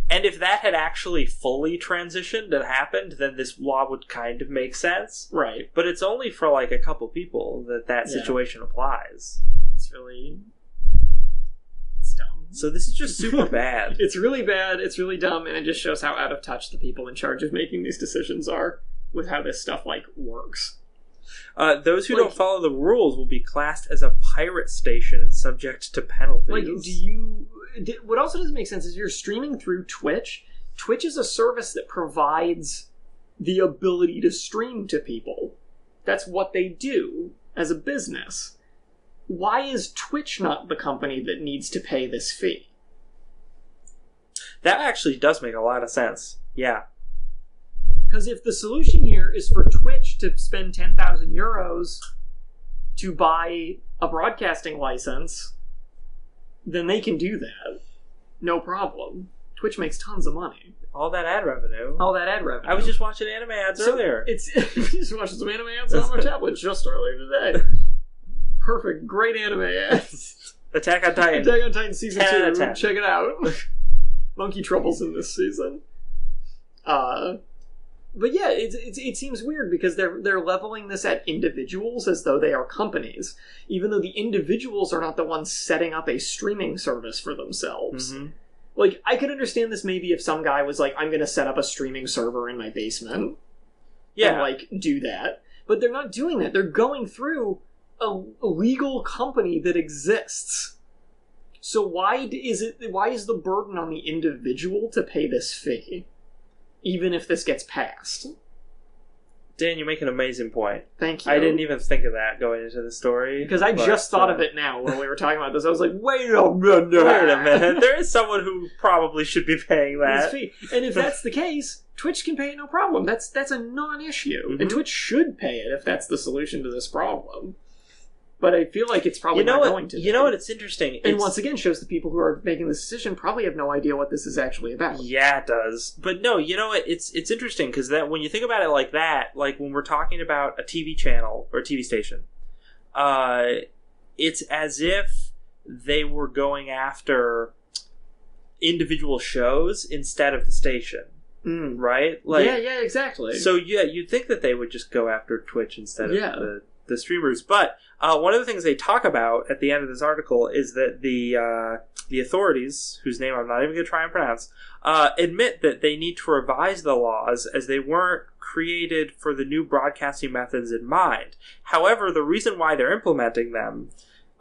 And if that had actually fully transitioned and happened, then this law would kind of make sense. Right. But it's only for like a couple people that situation applies. It's dumb. So this is just super bad. It's really bad, it's really dumb, and it just shows how out of touch the people in charge of making these decisions are with how this stuff, like, works. Those who don't follow the rules will be classed as a pirate station and subject to penalties. Like, what also doesn't make sense is you're streaming through Twitch. Twitch is a service that provides the ability to stream to people. That's what they do as a business. Why is Twitch not the company that needs to pay this fee? That actually does make a lot of sense. Yeah. Because if the solution here is for Twitch to spend 10,000 euros to buy a broadcasting license, then they can do that. No problem. Twitch makes tons of money. All that ad revenue. I was just watching anime ads earlier. We just watched some anime ads on our tablet just earlier today. Perfect. Great anime ads. Attack on Titan. Attack on Titan Season 2. 10. Check it out. Monkey Trouble's in this season. But yeah, it seems weird because they're leveling this at individuals as though they are companies, even though the individuals are not the ones setting up a streaming service for themselves. Mm-hmm. Like, I could understand this maybe if some guy was like, I'm going to set up a streaming server in my basement. Yeah. And, like, do that. But they're not doing that. They're going through a legal company that exists. So why is the burden on the individual to pay this fee? Even if this gets passed. Dan, you make an amazing point. Thank you. I didn't even think of that going into the story. Because I just thought of it now when we were talking about this. I was like, wait a minute. There is someone who probably should be paying that. Fee. And if that's the case, Twitch can pay it no problem. That's a non-issue. Mm-hmm. And Twitch should pay it if that's the solution to this problem. But I feel like it's probably not going to. You know what? It's interesting. And once again, shows the people who are making this decision probably have no idea what this is actually about. Yeah, it does. But no, you know what? It's interesting because that when you think about it like that, like when we're talking about a TV channel or a TV station, it's as if they were going after individial shows instead of the station. Right? Like, yeah, exactly. So yeah, you'd think that they would just go after Twitch instead of the streamers. But one of the things they talk about at the end of this article is that the authorities, whose name I'm not even going to try and pronounce, admit that they need to revise the laws as they weren't created for the new broadcasting methods in mind. However, the reason why they're implementing them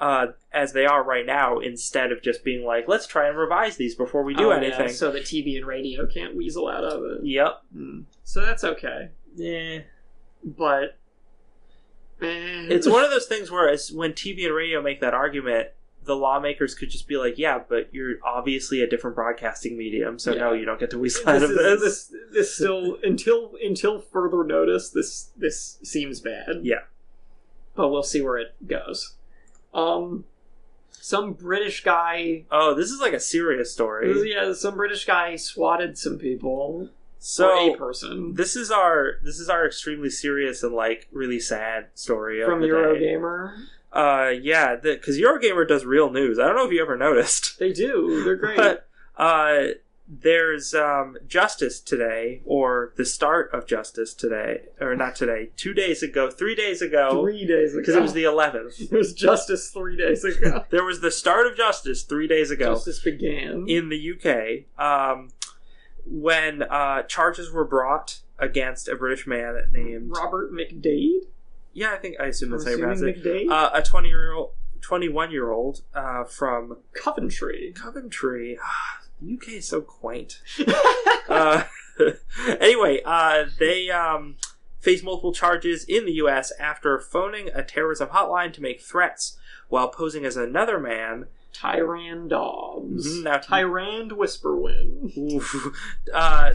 as they are right now, instead of just being like, let's try and revise these before we do anything. Yeah, so that TV and radio can't weasel out of it. Yep. So that's okay. Yeah. But it's one of those things where when TV and radio make that argument, the lawmakers could just be like, yeah, but you're obviously a different broadcasting medium, so no, you don't get to weasel out of this. This still, until further notice, this seems bad. Yeah. But we'll see where it goes. Some British guy... Oh, this is like a serious story. Yeah, some British guy swatted some people. So a person. This is our extremely serious and like really sad story from of the Eurogamer. Day. Yeah, because Eurogamer does real news. I don't know if you ever noticed. They do. They're great. But there's justice today, or the start of justice today, or not today. 2 days ago, 3 days ago. 3 days ago, because it was the 11th. There was justice 3 days ago. There was the start of justice 3 days ago. Justice began in the UK. When charges were brought against a British man named Robert McDade. Yeah, I assume that's how you pronounce it. McDade? A 21-year-old from Coventry. The UK is so quaint. Anyway, they face multiple charges in the US after phoning a terrorism hotline to make threats while posing as another man. Tyrand Dobbs. Mm-hmm. Now, Tyrand Whisperwind.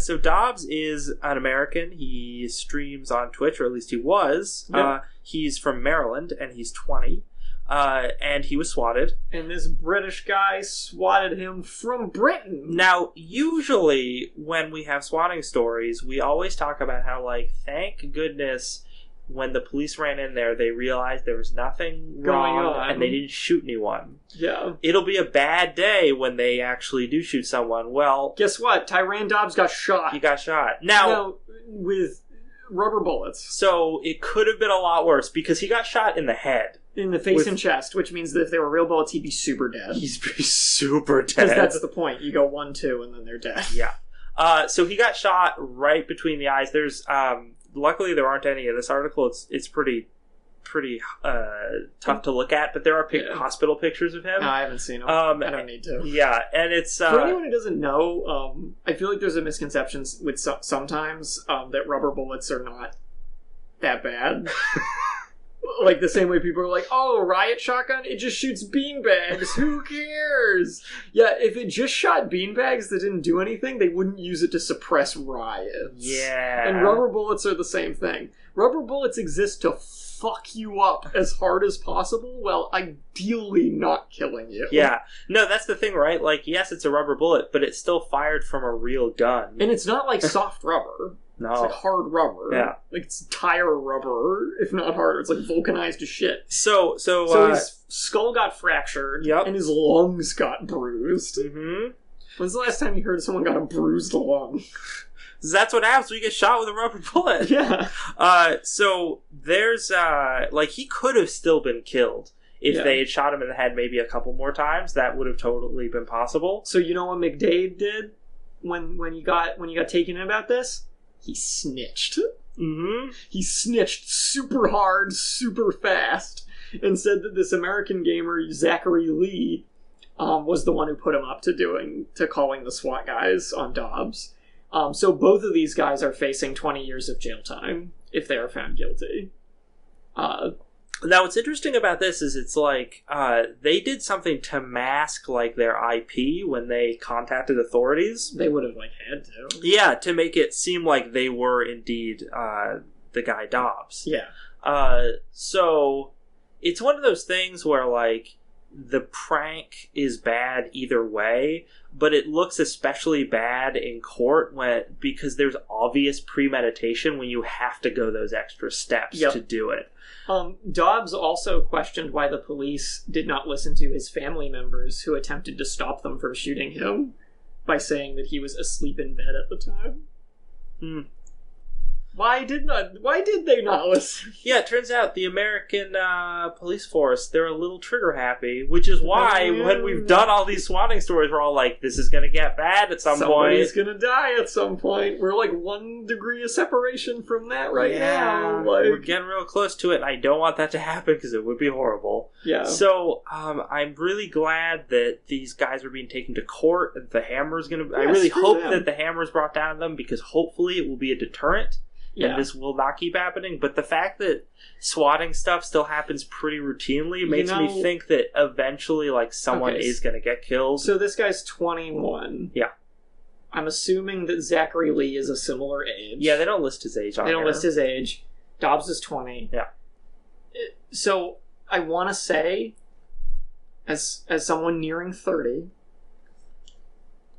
So Dobbs is an American. He streams on Twitch, or at least he was. Yep. He's from Maryland, and he's 20. And he was swatted. And this British guy swatted him from Britain. Now, usually when we have swatting stories, we always talk about how, like, thank goodness when the police ran in there, they realized there was nothing wrong and they didn't shoot anyone. Yeah. It'll be a bad day when they actually do shoot someone. Well, guess what? Tyrand Dobbs got shot. He got shot. Now, with rubber bullets. So it could have been a lot worse because he got shot in the head. In the face and chest, which means that if they were real bullets, he'd be super dead. He's super dead. Because that's the point. You go 1-2 and then they're dead. Yeah. So he got shot right between the eyes. There's luckily there aren't any in this article. It's pretty tough to look at, but there are hospital pictures of him. No, I haven't seen them. I don't need to. Yeah, and it's for anyone who doesn't know, I feel like there's a misconception with sometimes that rubber bullets are not that bad. Like the same way people are like, oh, riot shotgun, it just shoots beanbags. Who cares? Yeah, if it just shot beanbags that didn't do anything, they wouldn't use it to suppress riots. Yeah. And rubber bullets are the same thing. Rubber bullets exist to fuck you up as hard as possible while ideally not killing you. Yeah. No, that's the thing, right? Like, yes, it's a rubber bullet, but it's still fired from a real gun. And it's not like soft rubber. No. It's like hard rubber. Yeah. Like it's tire rubber, if not harder. It's like vulcanized as shit. So his skull got fractured, and his lungs got bruised. Mm-hmm. When's the last time you heard someone got a bruised lung? That's what happens when you get shot with a rubber bullet. Yeah. So there's, he could have still been killed if they had shot him in the head maybe a couple more times. That would have totally been possible. So you know what McDade did when you got taken in about this? He snitched. Mm-hmm. He snitched super hard, super fast, and said that this American gamer, Zachary Lee, was the one who put him up to calling the SWAT guys on Dobbs. So both of these guys are facing 20 years of jail time if they are found guilty. Now, what's interesting about this is it's like they did something to mask like their IP when they contacted authorities. They would have had to. Yeah, to make it seem like they were indeed the guy Dobbs. Yeah. So it's one of those things where the prank is bad either way, but it looks especially bad in court because there's obvious premeditation when you have to go those extra steps to do it. Dobbs also questioned why the police did not listen to his family members who attempted to stop them from shooting him by saying that he was asleep in bed at the time. Why did they not listen? Yeah, it turns out the American police force, they're a little trigger happy, which is why when we've done all these swatting stories, we're all like, this is going to get bad at some point. Somebody's going to die at some point. We're 1 degree of separation from that now. We're getting real close to it, and I don't want that to happen because it would be horrible. Yeah. So, I'm really glad that these guys are being taken to court, and the hammer's going to... I really hope that the hammer's brought down to them, because hopefully it will be a deterrent. Yeah. And this will not keep happening. But the fact that swatting stuff still happens pretty routinely makes me think that eventually, someone is going to get killed. So this guy's 21. Yeah. I'm assuming that Zachary Lee is a similar age. Yeah, they don't list his age on They don't list his age. Dobbs is 20. Yeah. So I want to say, as someone nearing 30,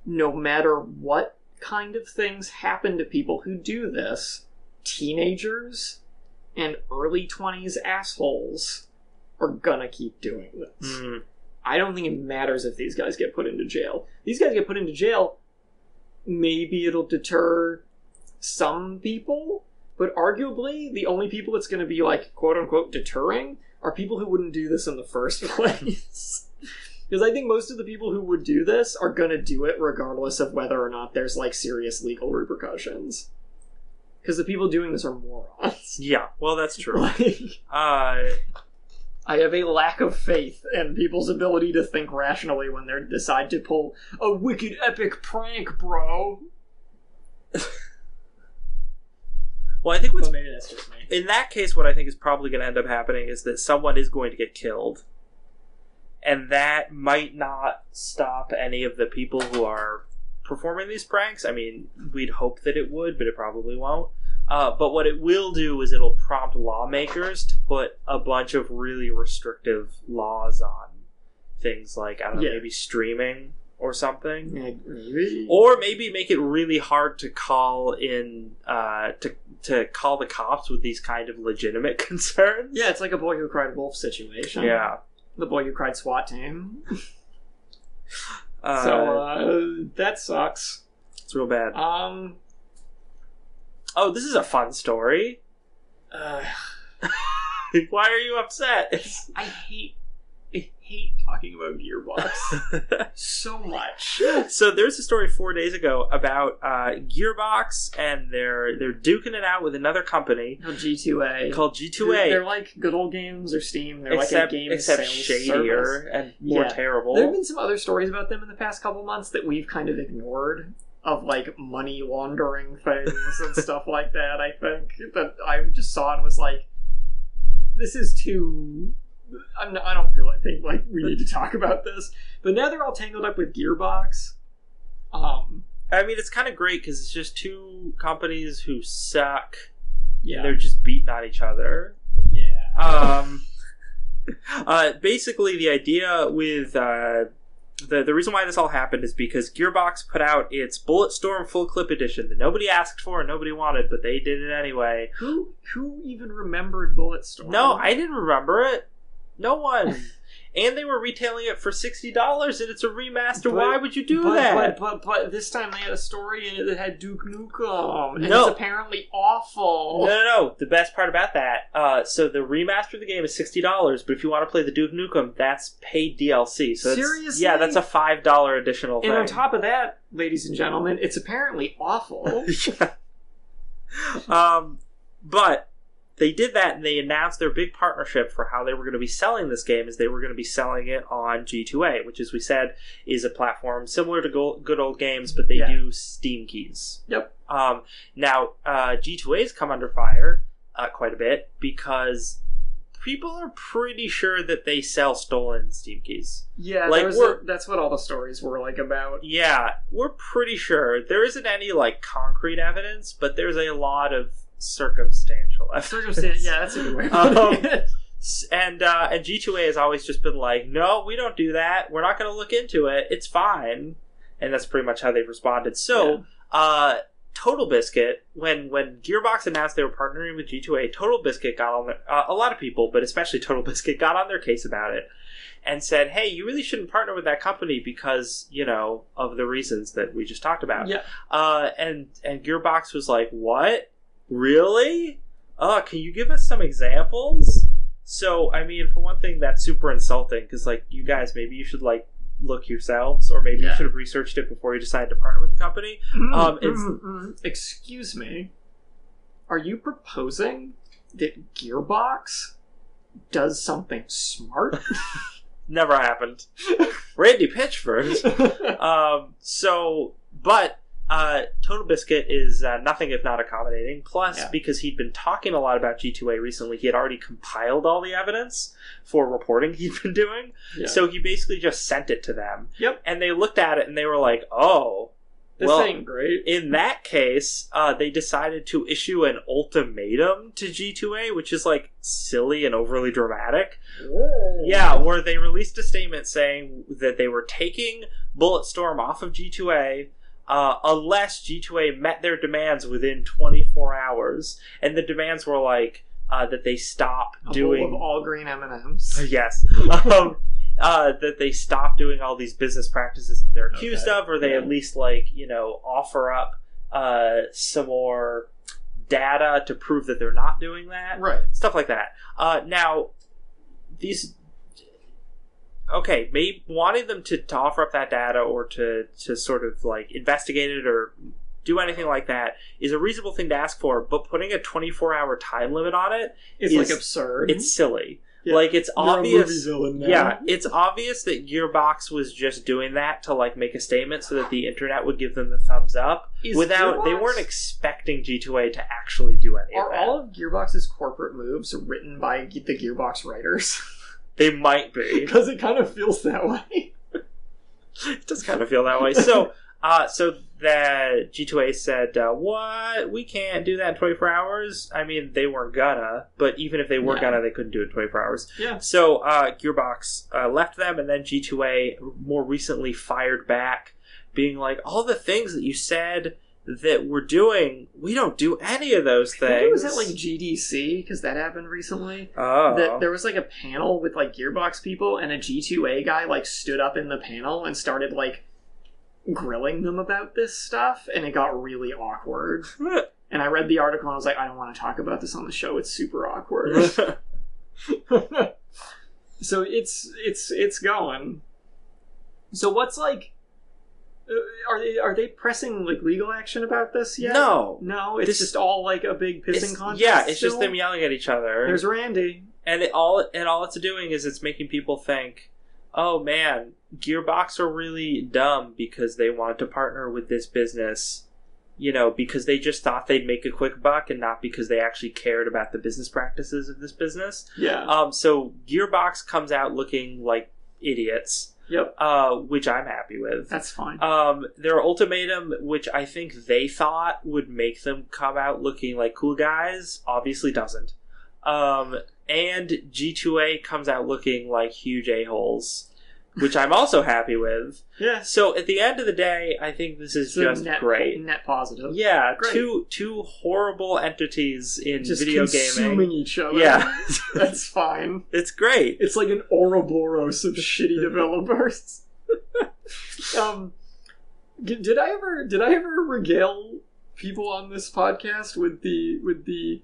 no matter what kind of things happen to people who do this, teenagers and early 20s assholes are gonna keep doing this. I don't think it matters if these guys get put into jail. These guys get put into jail, maybe it'll deter some people, but arguably the only people it's gonna be quote-unquote deterring are people who wouldn't do this in the first place. Because I think most of the people who would do this are gonna do it regardless of whether or not there's serious legal repercussions. Because the people doing this are morons. Yeah, well, that's true. I have a lack of faith in people's ability to think rationally when they decide to pull a wicked epic prank, bro. Well, I think maybe that's just me. In that case, what I think is probably going to end up happening is that someone is going to get killed. And that might not stop any of the people who are performing these pranks. I mean, we'd hope that it would, but it probably won't. But what it will do is it'll prompt lawmakers to put a bunch of really restrictive laws on things like, I don't know, maybe streaming or something. Maybe. Or maybe make it really hard to call in, to call the cops with these kind of legitimate concerns. Yeah, it's like a Boy Who Cried Wolf situation. Yeah. The Boy Who Cried SWAT team. So, that sucks. It's real bad. Oh, this is a fun story. Why are you upset? I hate talking about Gearbox so much. So there's a story 4 days ago about Gearbox, and they're duking it out with another company called G2A. They're like Good Old Games or Steam. They're like a game except sales shadier service. And more terrible. There have been some other stories about them in the past couple months that we've kind of ignored, of money laundering things and stuff like that. I think that I just saw and was like, this is too... I don't think we need to talk about this. But now they're all tangled up with Gearbox. I mean, it's kind of great because it's just two companies who suck. Yeah. And they're just beating on each other. Yeah. Basically, the idea with the reason why this all happened is because Gearbox put out its Bulletstorm Full Clip Edition that nobody asked for and nobody wanted, but they did it anyway. Who even remembered Bulletstorm? No, I didn't remember it. No one. And they were retailing it for $60, and it's a remaster. Why would you do that? But this time they had a story in it that had Duke Nukem, and No. it's apparently awful. No. The best part about that, so the remaster of the game is $60, but if you want to play the Duke Nukem, that's paid DLC. So Seriously? Yeah, that's a $5 additional thing. And on top of that, ladies and gentlemen, it's apparently awful. But they did that, and they announced their big partnership for how they were going to be selling this game. Is they were going to be selling it on G2A, which, as we said, is a platform similar to Good Old Games, but they do Steam keys. Yep. Now, G2A's come under fire quite a bit because people are pretty sure that they sell stolen Steam keys. Yeah, like that's what all the stories were like about. Yeah, we're pretty sure. There isn't any like concrete evidence, but there's a lot of circumstantial evidence. Yeah, that's a good way of putting it. And G2A has always just been like, no, we don't do that. We're not going to look into it. It's fine. And that's pretty much how they've responded. So, Total Biscuit, when Gearbox announced they were partnering with G2A, Total Biscuit got on a lot of people, but especially Total Biscuit, got on their case about it and said, hey, you really shouldn't partner with that company because, of the reasons that we just talked about. Yeah. And Gearbox was like, what? Really? Can you give us some examples? So, I mean, for one thing, that's super insulting because, you guys, maybe you should, look yourselves, or maybe you should have researched it before you decided to partner with the company. Excuse me. Are you proposing that Gearbox does something smart? Never happened. Randy Pitchford. But Total Biscuit is nothing if not accommodating. Plus, because he'd been talking a lot about G2A recently, he had already compiled all the evidence for reporting he'd been doing. Yeah. So he basically just sent it to them. Yep. And they looked at it and they were like, oh, this ain't great. In that case, they decided to issue an ultimatum to G2A, which is silly and overly dramatic. Whoa. Yeah, where they released a statement saying that they were taking Bulletstorm off of G2A unless G2A met their demands within 24 hours. And the demands were that they stop doing... A bowl of all green M&Ms. Yes. That they stop doing all these business practices that they're accused of, or they at least, offer up some more data to prove that they're not doing that. Right. Stuff like that. Now, these... Okay, maybe wanting them to offer up that data or to sort of investigate it or do anything like that is a reasonable thing to ask for, but putting a 24-hour time limit on it is absurd. It's silly. Yeah. It's You're obvious. a movie villain now. Yeah, it's obvious that Gearbox was just doing that to make a statement so that the internet would give them the thumbs up. They weren't expecting G2A to actually do any of that. Are all of Gearbox's corporate moves written by the Gearbox writers? They might be. Because it kind of feels that way. It does kind of feel that way. So the G2A said, what? We can't do that in 24 hours? I mean, they weren't gonna, but even if they were gonna, they couldn't do it in 24 hours. Yeah. So Gearbox left them, and then G2A more recently fired back, being like, all the things that you said that we're doing, we don't do any of those things. I think it was at GDC, because that happened recently. Oh. There was a panel with Gearbox people, and a G2A guy stood up in the panel and started grilling them about this stuff, and it got really awkward. And I read the article and I was like, I don't want to talk about this on the show, it's super awkward. So it's going. So what's are they pressing legal action about this yet? No, it's just all a big pissing contest. Yeah, it's just them yelling at each other. There's Randy, and all it's doing is it's making people think, oh man, Gearbox are really dumb because they wanted to partner with this business, because they just thought they'd make a quick buck and not because they actually cared about the business practices of this business. Yeah. So Gearbox comes out looking like idiots. Yep. Which I'm happy with. That's fine. Their ultimatum, which I think they thought would make them come out looking like cool guys, obviously doesn't. And G2A comes out looking like huge a-holes. which I'm also happy with. Yeah. So at the end of the day, I think this is just great. Net positive. Yeah, great. Two horrible entities in just video consuming gaming. each other. Yeah. That's fine. It's great. It's like an Ouroboros of shitty developers. Did I ever regale people on this podcast with the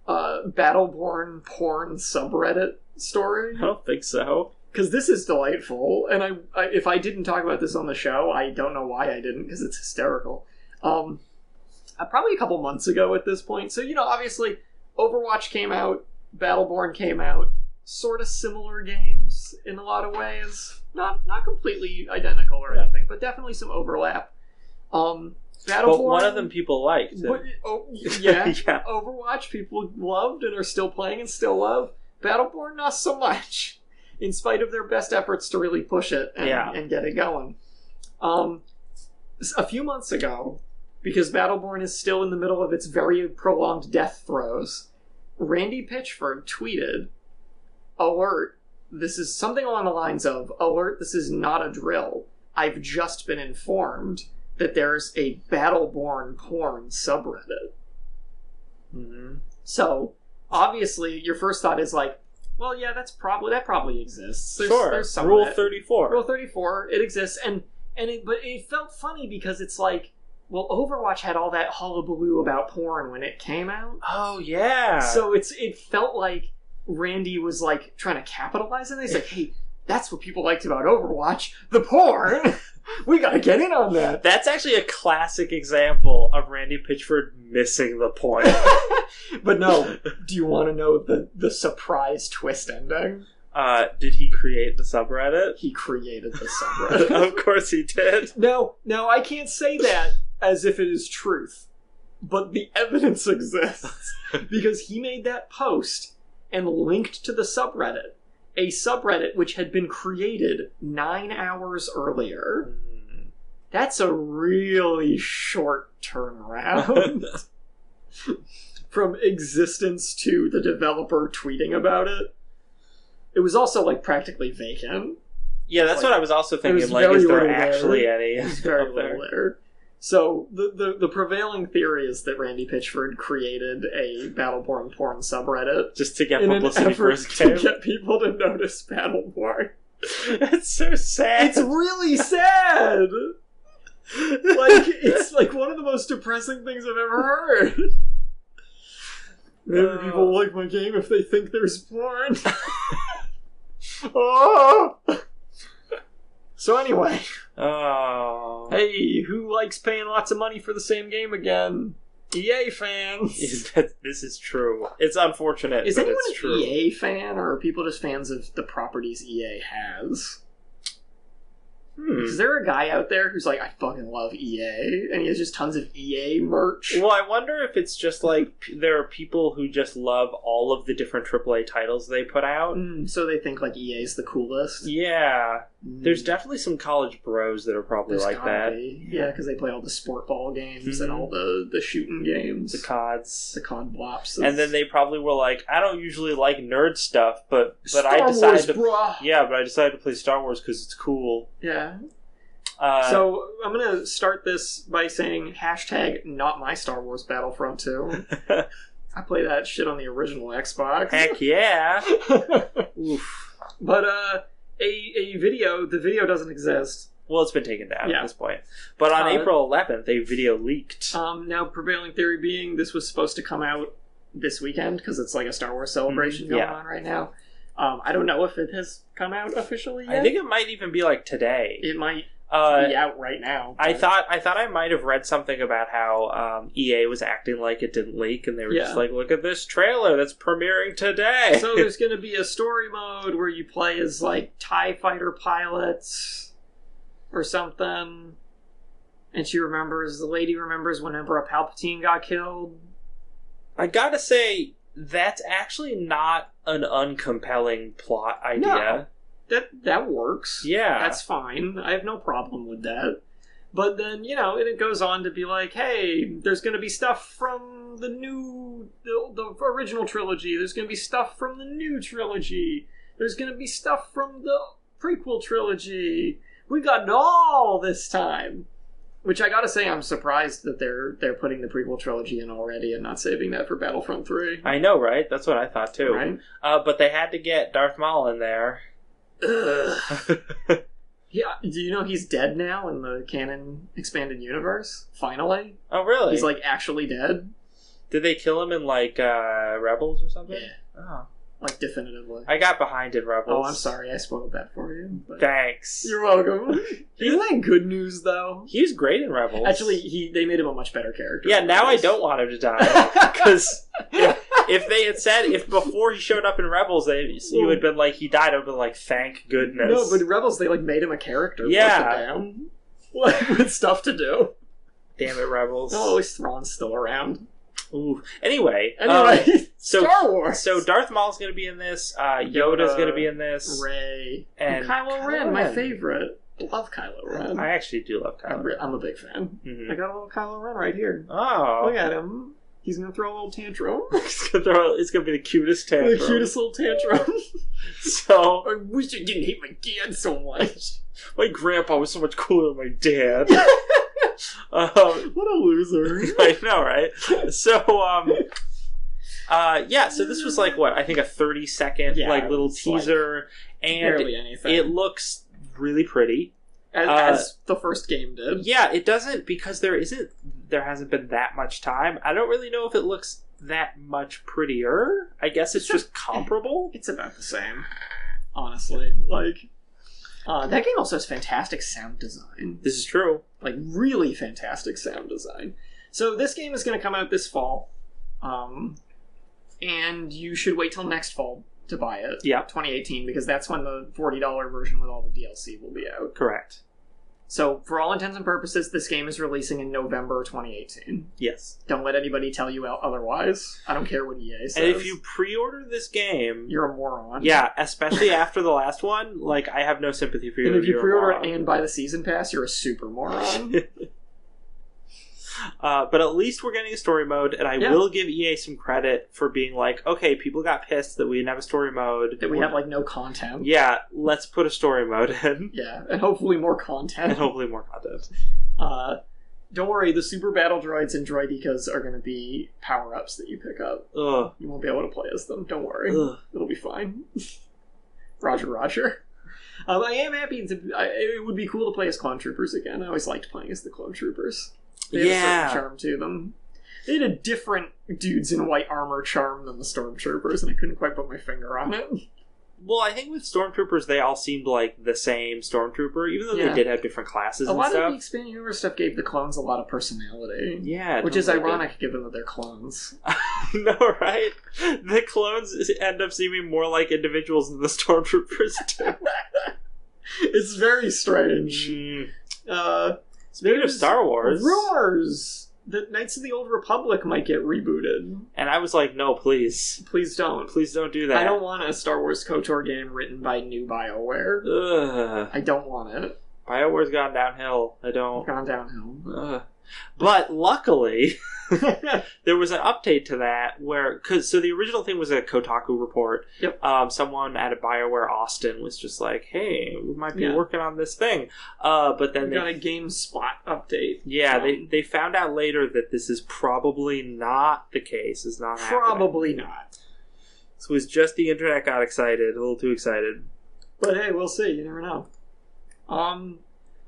Battleborn Corn subreddit story? I don't think so. Because this is delightful, and I if I didn't talk about this on the show, I don't know why I didn't, because it's hysterical. Probably a couple months ago at this point. So, obviously, Overwatch came out, Battleborn came out, sort of similar games in a lot of ways. Not completely identical or anything, but definitely some overlap. Battleborn, but one of them people liked. Yeah. Overwatch people loved and are still playing and still love. Battleborn, not so much, in spite of their best efforts to really push it and get it going. A few months ago, because Battleborn is still in the middle of its very prolonged death throes, Randy Pitchford tweeted, "Alert, this is something along the lines of, alert, this is not a drill. I've just been informed that there's a Battleborn Corn subreddit." Mm-hmm. So, obviously, your first thought is like, well, yeah, that probably exists. There's some Rule 34. Rule 34, it exists, but it felt funny because it's like, well, Overwatch had all that hullabaloo about porn when it came out. Oh, yeah. So it felt like Randy was like trying to capitalize on it. He's like, hey, that's what people liked about Overwatch, the porn. We gotta get in on that. That's actually a classic example of Randy Pitchford missing the point. But no, do you want to know the surprise twist ending? Did he create the subreddit? He created the subreddit. Of course he did. No, I can't say that as if it is truth. But the evidence exists. Because he made that post and linked to the subreddit. A subreddit which had been created 9 hours earlier. That's a really short turnaround. From existence to the developer tweeting about it. It was also, like, practically vacant. Yeah, that's what I was also thinking. Like, is there actually any? There's very little there. So, the prevailing theory is that Randy Pitchford created a Battleborn porn subreddit. Just to get publicity for his game. To get people to notice Battleborn. That's so sad. It's really sad! It's like one of the most depressing things I've ever heard. Maybe people like my game if they think there's porn. Oh! So anyway. Oh. Hey, who likes paying lots of money for the same game again? EA fans. This is true. It's unfortunate, is but anyone it's true. an EA fan, or are people just fans of the properties EA has? Is there a guy out there who's like, I fucking love EA, and he has just tons of EA merch? Well, I wonder if it's just like there are people who just love all of the different AAA titles they put out. So they think like EA's the coolest? Yeah. There's definitely some college bros that are probably like that. Yeah, because they play all the sport ball games and all the shooting games. The CODs. The COD Blops. And then they probably were like, I don't usually like nerd stuff, but Star I decided Wars, to... brah. Yeah, but I decided to play Star Wars because it's cool. Yeah. So I'm going to start this by saying hashtag not my Star Wars Battlefront 2. I play that shit on the original Xbox. Heck yeah. Oof. But a video, the video doesn't exist. Well, it's been taken down at this point. But on April 11th, a video leaked. Now, prevailing theory being this was supposed to come out this weekend because it's like a Star Wars celebration going on right now. I don't know if it has come out officially yet. I think it might even be like today. It might be out right now. But... I thought I might have read something about how EA was acting like it didn't leak, and they were just like, look at this trailer that's premiering today. So there's going to be a story mode where you play as like TIE fighter pilots or something, and the lady remembers when Emperor Palpatine got killed. I gotta say, that's actually not an uncompelling plot idea. No, that works. Yeah. That's fine. I have no problem with that. But then, and it goes on to be like, hey, there's going to be stuff from the original trilogy. There's going to be stuff from the new trilogy. There's going to be stuff from the prequel trilogy. We got it all this time. Which I gotta say, I'm surprised that they're putting the prequel trilogy in already and not saving that for Battlefront 3. I know, right? That's what I thought too. Right? But they had to get Darth Maul in there. Ugh. Yeah, do you know he's dead now in the canon expanded universe? Finally? Oh, really? He's, like, actually dead. Did they kill him in, like, Rebels or something? Yeah. Oh. Like, definitively. I got behind in Rebels. Oh, I'm sorry, I spoiled that for you. But... Thanks. You're welcome. Isn't that good news, though? He was great in Rebels. Actually, they made him a much better character. Yeah, now I don't want him to die. Because if they had said, if before he showed up in Rebels, you had been like, he died, I would have been like, thank goodness. No, but in Rebels, they, like, made him a character. Yeah. Like, with stuff to do. Damn it, Rebels. Oh, at least Thrawn's still around. Ooh. Anyway, Star Wars. So Darth Maul's going to be in this. Yoda's going to be in this. Rey and Kylo Ren, my favorite. Love Kylo Ren. I actually do love Kylo Ren. I'm a big fan. Mm-hmm. I got a little Kylo Ren right here. Oh, look at him. He's gonna throw a little tantrum. It's gonna be the cutest tantrum. The cutest little tantrum. So I wish I didn't hate my dad so much. My grandpa was so much cooler than my dad. What a loser. I know, right? So, so this was like, what, I think a 30-second, like, little teaser, and barely anything. It looks really pretty. As the first game did. Yeah, it doesn't, because there hasn't been that much time. I don't really know if it looks that much prettier. I guess it's just comparable. It's about the same, honestly. Like, that game also has fantastic sound design. This is true. Like, really fantastic sound design. So this game is going to come out this fall. And you should wait till next fall to buy it. Yeah. 2018, because that's when the $40 version with all the DLC will be out. Correct. So, for all intents and purposes, this game is releasing in November 2018. Yes. Don't let anybody tell you otherwise. I don't care what EA says. And if you pre-order this game... You're a moron. Yeah, especially after the last one, like, I have no sympathy for you. And if you pre-order it and buy the Season Pass, you're a super moron. But at least we're getting a story mode, and I will give EA some credit for being like, okay, people got pissed that we didn't have a story mode. That we have, like, no content. Yeah, let's put a story mode in. Yeah, and hopefully more content. Don't worry, the Super Battle Droids and Droidicas are going to be power-ups that you pick up. Ugh. You won't be able to play as them, don't worry. Ugh. It'll be fine. Roger. I am happy it would be cool to play as Clone Troopers again. I always liked playing as the Clone Troopers. They had a certain charm to them. They had a different dudes in white armor charm than the Stormtroopers, and I couldn't quite put my finger on it. Well, I think with Stormtroopers, they all seemed like the same Stormtrooper, even though they did have different classes and stuff. A lot of the Expanded Universe stuff gave the clones a lot of personality. Yeah. Which is ironic, given that they're clones. No, right? The clones end up seeming more like individuals than the Stormtroopers do. It's very strange. Speaking of Star Wars... Rumors that Knights of the Old Republic might get rebooted. And I was like, no, please. Please don't. Please don't do that. I don't want a Star Wars KOTOR game written by new Bioware. Ugh. I don't want it. Bioware's gone downhill. I don't... Gone downhill. Ugh. But luckily, there was an update to that where... So the original thing was a Kotaku report. Yep. Someone at a BioWare Austin was just like, hey, we might be working on this thing. But then they got a GameSpot update. Yeah, they found out later that this is probably not the case. It's not probably not. So it was just the internet got excited, a little too excited. But hey, we'll see. You never know.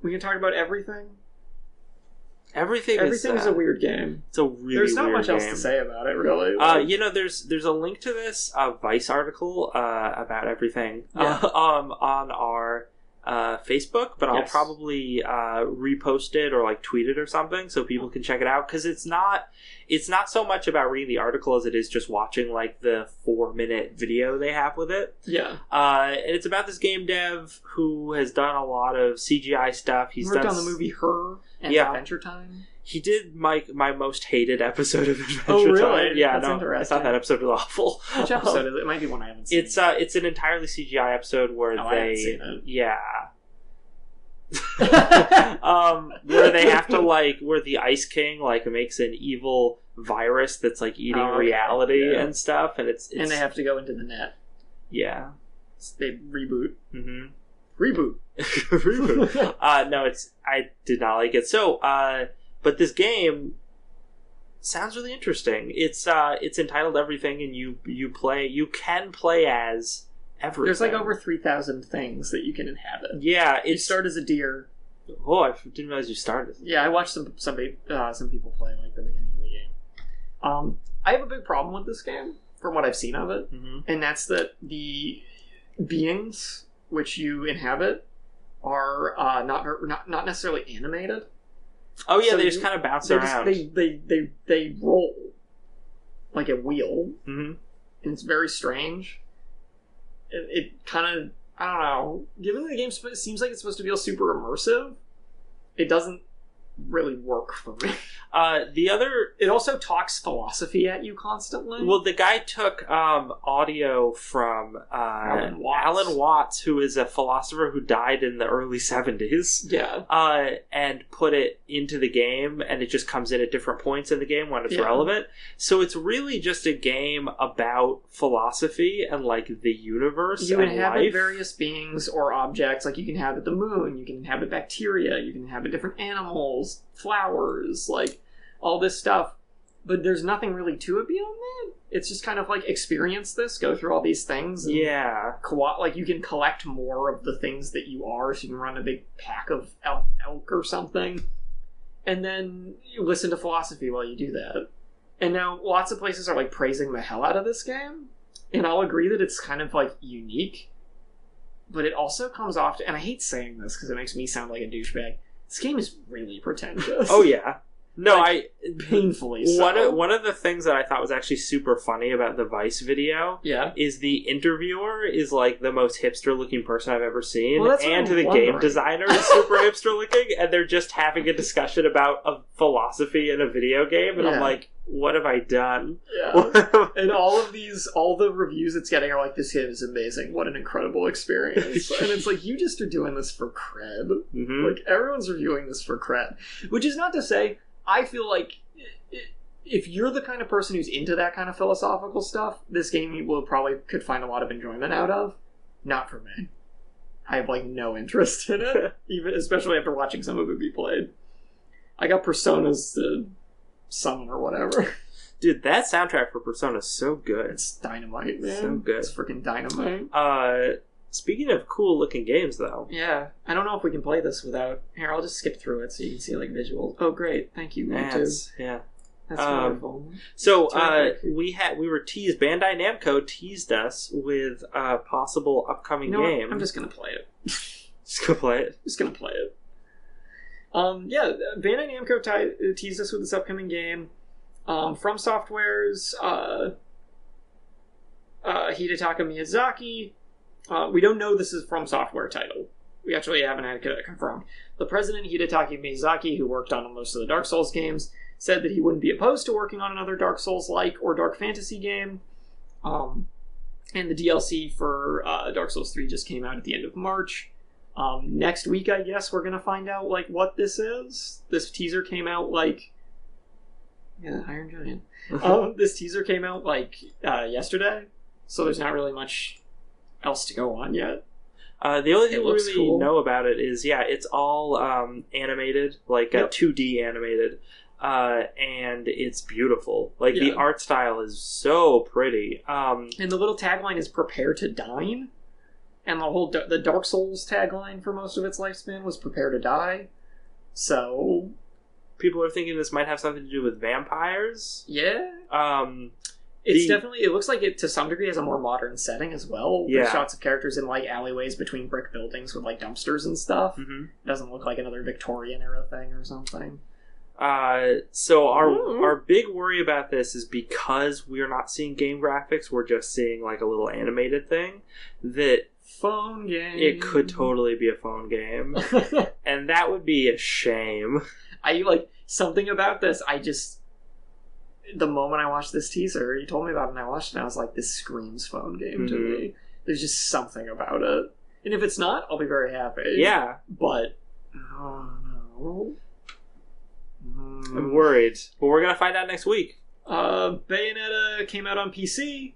We can talk about everything. Everything is a weird game. It's a really weird game. There's not much else to say about it, really. There's a link to this Vice article about everything on our Facebook, but I'll probably repost it or like tweet it or something so people can check it out, because it's not so much about reading the article as it is just watching like the 4-minute video they have with it. Yeah. And it's about this game dev who has done a lot of CGI stuff. He's worked on the movie Her and Adventure Time. He did my most hated episode of Adventure Time. Oh, really? Yeah, I thought that episode was awful. Which episode is it? It might be one I haven't seen. It's an entirely CGI episode where I haven't seen it. Yeah. Where they have to where the Ice King makes an evil virus that's eating reality and stuff, and it's and they have to go into the net. Yeah. They reboot. Mm-hmm. Reboot. Reboot. No, I did not like it. So, but this game sounds really interesting. It's entitled Everything, and you can play as everything. There's like over 3,000 things that you can inhabit. Yeah, you start as a deer. Oh, I didn't realize you started. Yeah, I watched some people play like the beginning of the game. I have a big problem with this game from what I've seen of it, and that's that the beings which you inhabit are not necessarily animated. Oh yeah, so they just kind of bounce around. They roll like a wheel, and it's very strange. It kind of, I don't know. Given that the game seems like it's supposed to feel super immersive, it doesn't really work for me. It also talks philosophy at you constantly. Well, the guy took audio from Alan Watts, who is a philosopher who died in the early 70s. Yeah. And put it into the game, and it just comes in at different points in the game when it's relevant. So it's really just a game about philosophy and like the universe. You and inhabit life. various beings or objects. Like you can inhabit the moon, you can inhabit bacteria, you can inhabit different animals, flowers, like all this stuff, but there's nothing really to it beyond that. It's just kind of like experience this, go through all these things. And like you can collect more of the things that you are, so you can run a big pack of elk or something, and then you listen to philosophy while you do that. And now lots of places are like praising the hell out of this game, and I'll agree that it's kind of like unique, but it also comes off to, and I hate saying this because it makes me sound like a douchebag, this game is really pretentious. Oh yeah. No, like, painfully so. One of the things that I thought was actually super funny about the Vice video is the interviewer is like the most hipster looking person I've ever seen, and the game designer is super hipster looking, and they're just having a discussion about a philosophy in a video game, and I'm like, what have I done? Yeah. And all the reviews it's getting are like, this game is amazing, what an incredible experience. And it's like, you just are doing this for cred. Like, everyone's reviewing this for cred. Which is not to say, I feel like if you're the kind of person who's into that kind of philosophical stuff, this game you could find a lot of enjoyment out of. Not for me. I have like no interest in it, even especially after watching some of it be played. I got Persona's Summon or whatever. Dude, that soundtrack for Persona is so good. It's dynamite, man. So good. It's freaking dynamite. Speaking of cool looking games, though. Yeah. I don't know if we can play this without... Here, I'll just skip through it so you can see, like, visuals. Oh, great. Thank you, YouTube. Yeah. That's wonderful. So, we were teased... Bandai Namco teased us with a possible upcoming game. I'm just gonna play it. Just gonna play it? Just gonna play it. Bandai Namco teased us with this upcoming game. From Software's Hidetaka Miyazaki... we don't know this is From Software title. We actually haven't had it confirmed. The president, Hidetaka Miyazaki, who worked on most of the Dark Souls games, said that he wouldn't be opposed to working on another Dark Souls-like or Dark Fantasy game. And the DLC for Dark Souls 3 just came out at the end of March. Next week, I guess, we're going to find out like what this is. This teaser came out like... Yeah, Iron Giant. This teaser came out like yesterday, so there's not really much else to go on yet. The only thing we really know about it is, it's all animated, like 2D animated, and it's beautiful. Like, the art style is so pretty. And the little tagline is "Prepare to Dine," and the Dark Souls tagline for most of its lifespan was "Prepare to Die." So people are thinking this might have something to do with vampires. Yeah. It looks like it to some degree has a more modern setting as well. There's shots of characters in like alleyways between brick buildings with like dumpsters and stuff. It doesn't look like another Victorian era thing or something. So our big worry about this is because we're not seeing game graphics, we're just seeing like a little animated thing, that phone game. It could totally be a phone game. And that would be a shame. I like something about this. The moment I watched this teaser, you told me about it and I watched it and I was like, this screams phone game to me. There's just something about it. And if it's not, I'll be very happy. Yeah. But, oh no. I'm worried. But we're going to find out next week. Bayonetta came out on PC.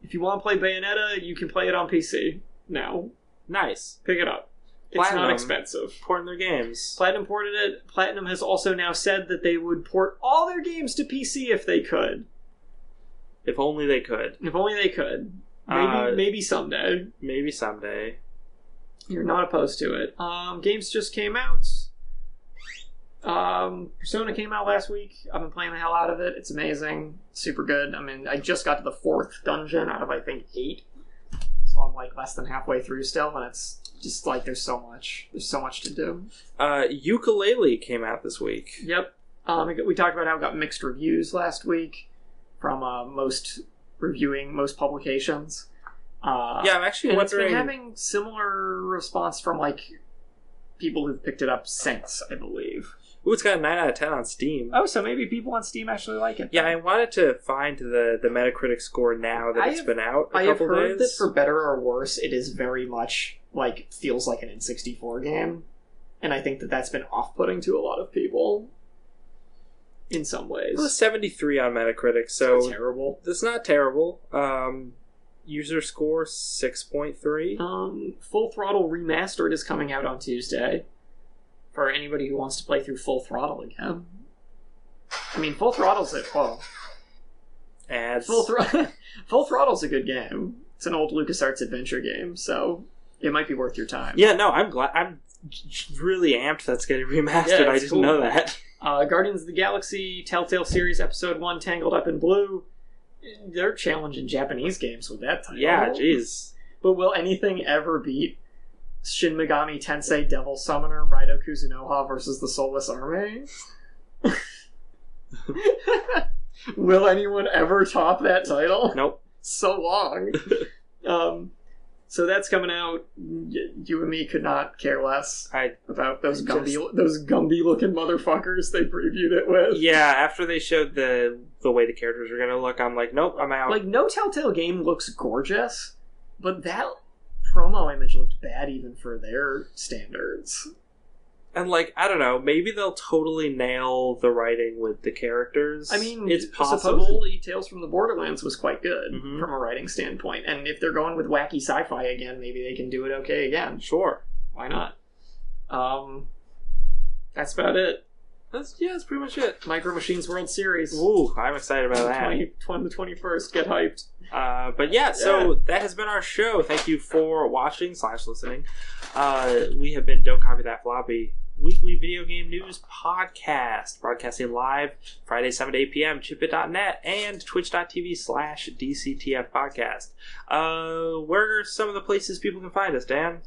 If you want to play Bayonetta, you can play it on PC now. Nice. Pick it up. It's not expensive. Porting their games. Platinum ported it. Platinum has also now said that they would port all their games to PC if they could. If only they could. If only they could. Maybe someday. Maybe someday. You're not opposed to it. Games just came out. Persona came out last week. I've been playing the hell out of it. It's amazing. Super good. I mean, I just got to the 4th dungeon out of, I think, 8. So I'm, like, less than halfway through still, and it's just, like, there's so much. There's so much to do. Ukulele came out this week. Yep. We talked about how it got mixed reviews last week from most publications. I'm actually wondering... It's been having similar response from, like, people who've picked it up since, I believe. Ooh, it's got a 9 out of 10 on Steam. Oh, so maybe people on Steam actually like it. Yeah, I wanted to find the Metacritic score now that it's been out a couple days. I have heard that for better or worse, it is very much, like, feels like an N64 game. And I think that that's been off-putting to a lot of people. In some ways. It was 73 on Metacritic, so... It's not terrible. It's not terrible. User score 6.3. Full Throttle Remastered is coming out on Tuesday. For anybody who wants to play through Full Throttle again. I mean, Full Throttle's Ads. Full Throttle's a good game. It's an old LucasArts adventure game, so it might be worth your time. Yeah, no, I'm glad. I'm really amped that's getting remastered. Yeah, I didn't cool. know that. Guardians of the Galaxy Telltale Series Episode 1 Tangled Up in Blue. They're challenging Japanese games with that title. Yeah, jeez. But will anything ever beat Shin Megami Tensei Devil Summoner Raido Kuzunoha versus the Soulless Army? Will anyone ever top that title? Nope. So long. So that's coming out. You and me could not care less about those Gumby looking motherfuckers they previewed it with. Yeah, after they showed the way the characters were gonna look, I'm like, nope, I'm out. Like, no Telltale game looks gorgeous, but that promo image looked bad even for their standards. And, like, I don't know, maybe they'll totally nail the writing with the characters. I mean, it's possible. Supposedly Tales from the Borderlands was quite good from a writing standpoint. And if they're going with wacky sci-fi again, maybe they can do it okay again. Sure. Why not? That's about it. That's pretty much it. Micro Machines World Series. Ooh, I'm excited about that. The 21st, get hyped. But yeah, so that has been our show. Thank you for watching / listening. We have been Don't Copy That Floppy, weekly video game news podcast, broadcasting live Friday 7 to 8 p.m. chipit.net and twitch.tv/DCTF podcast. Where are some of the places people can find us, Dan?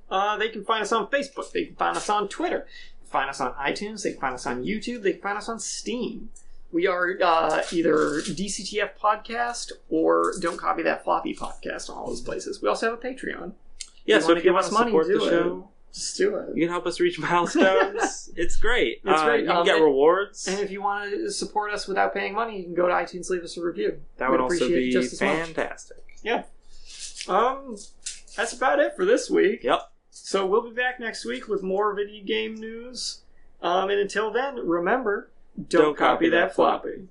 They can find us on Facebook. They can find us on Twitter. They can find us on iTunes. They can find us on YouTube. They can find us on Steam. We are either DCTF podcast or Don't Copy That Floppy podcast on all those places. We also have a Patreon. Yeah, so if you want to support the show, just do it. You can help us reach milestones. It's great. It's great. You can get rewards. And if you want to support us without paying money, you can go to iTunes, leave us a review. That would also be fantastic. Yeah. That's about it for this week. Yep. So we'll be back next week with more video game news. And until then, remember, don't copy that floppy.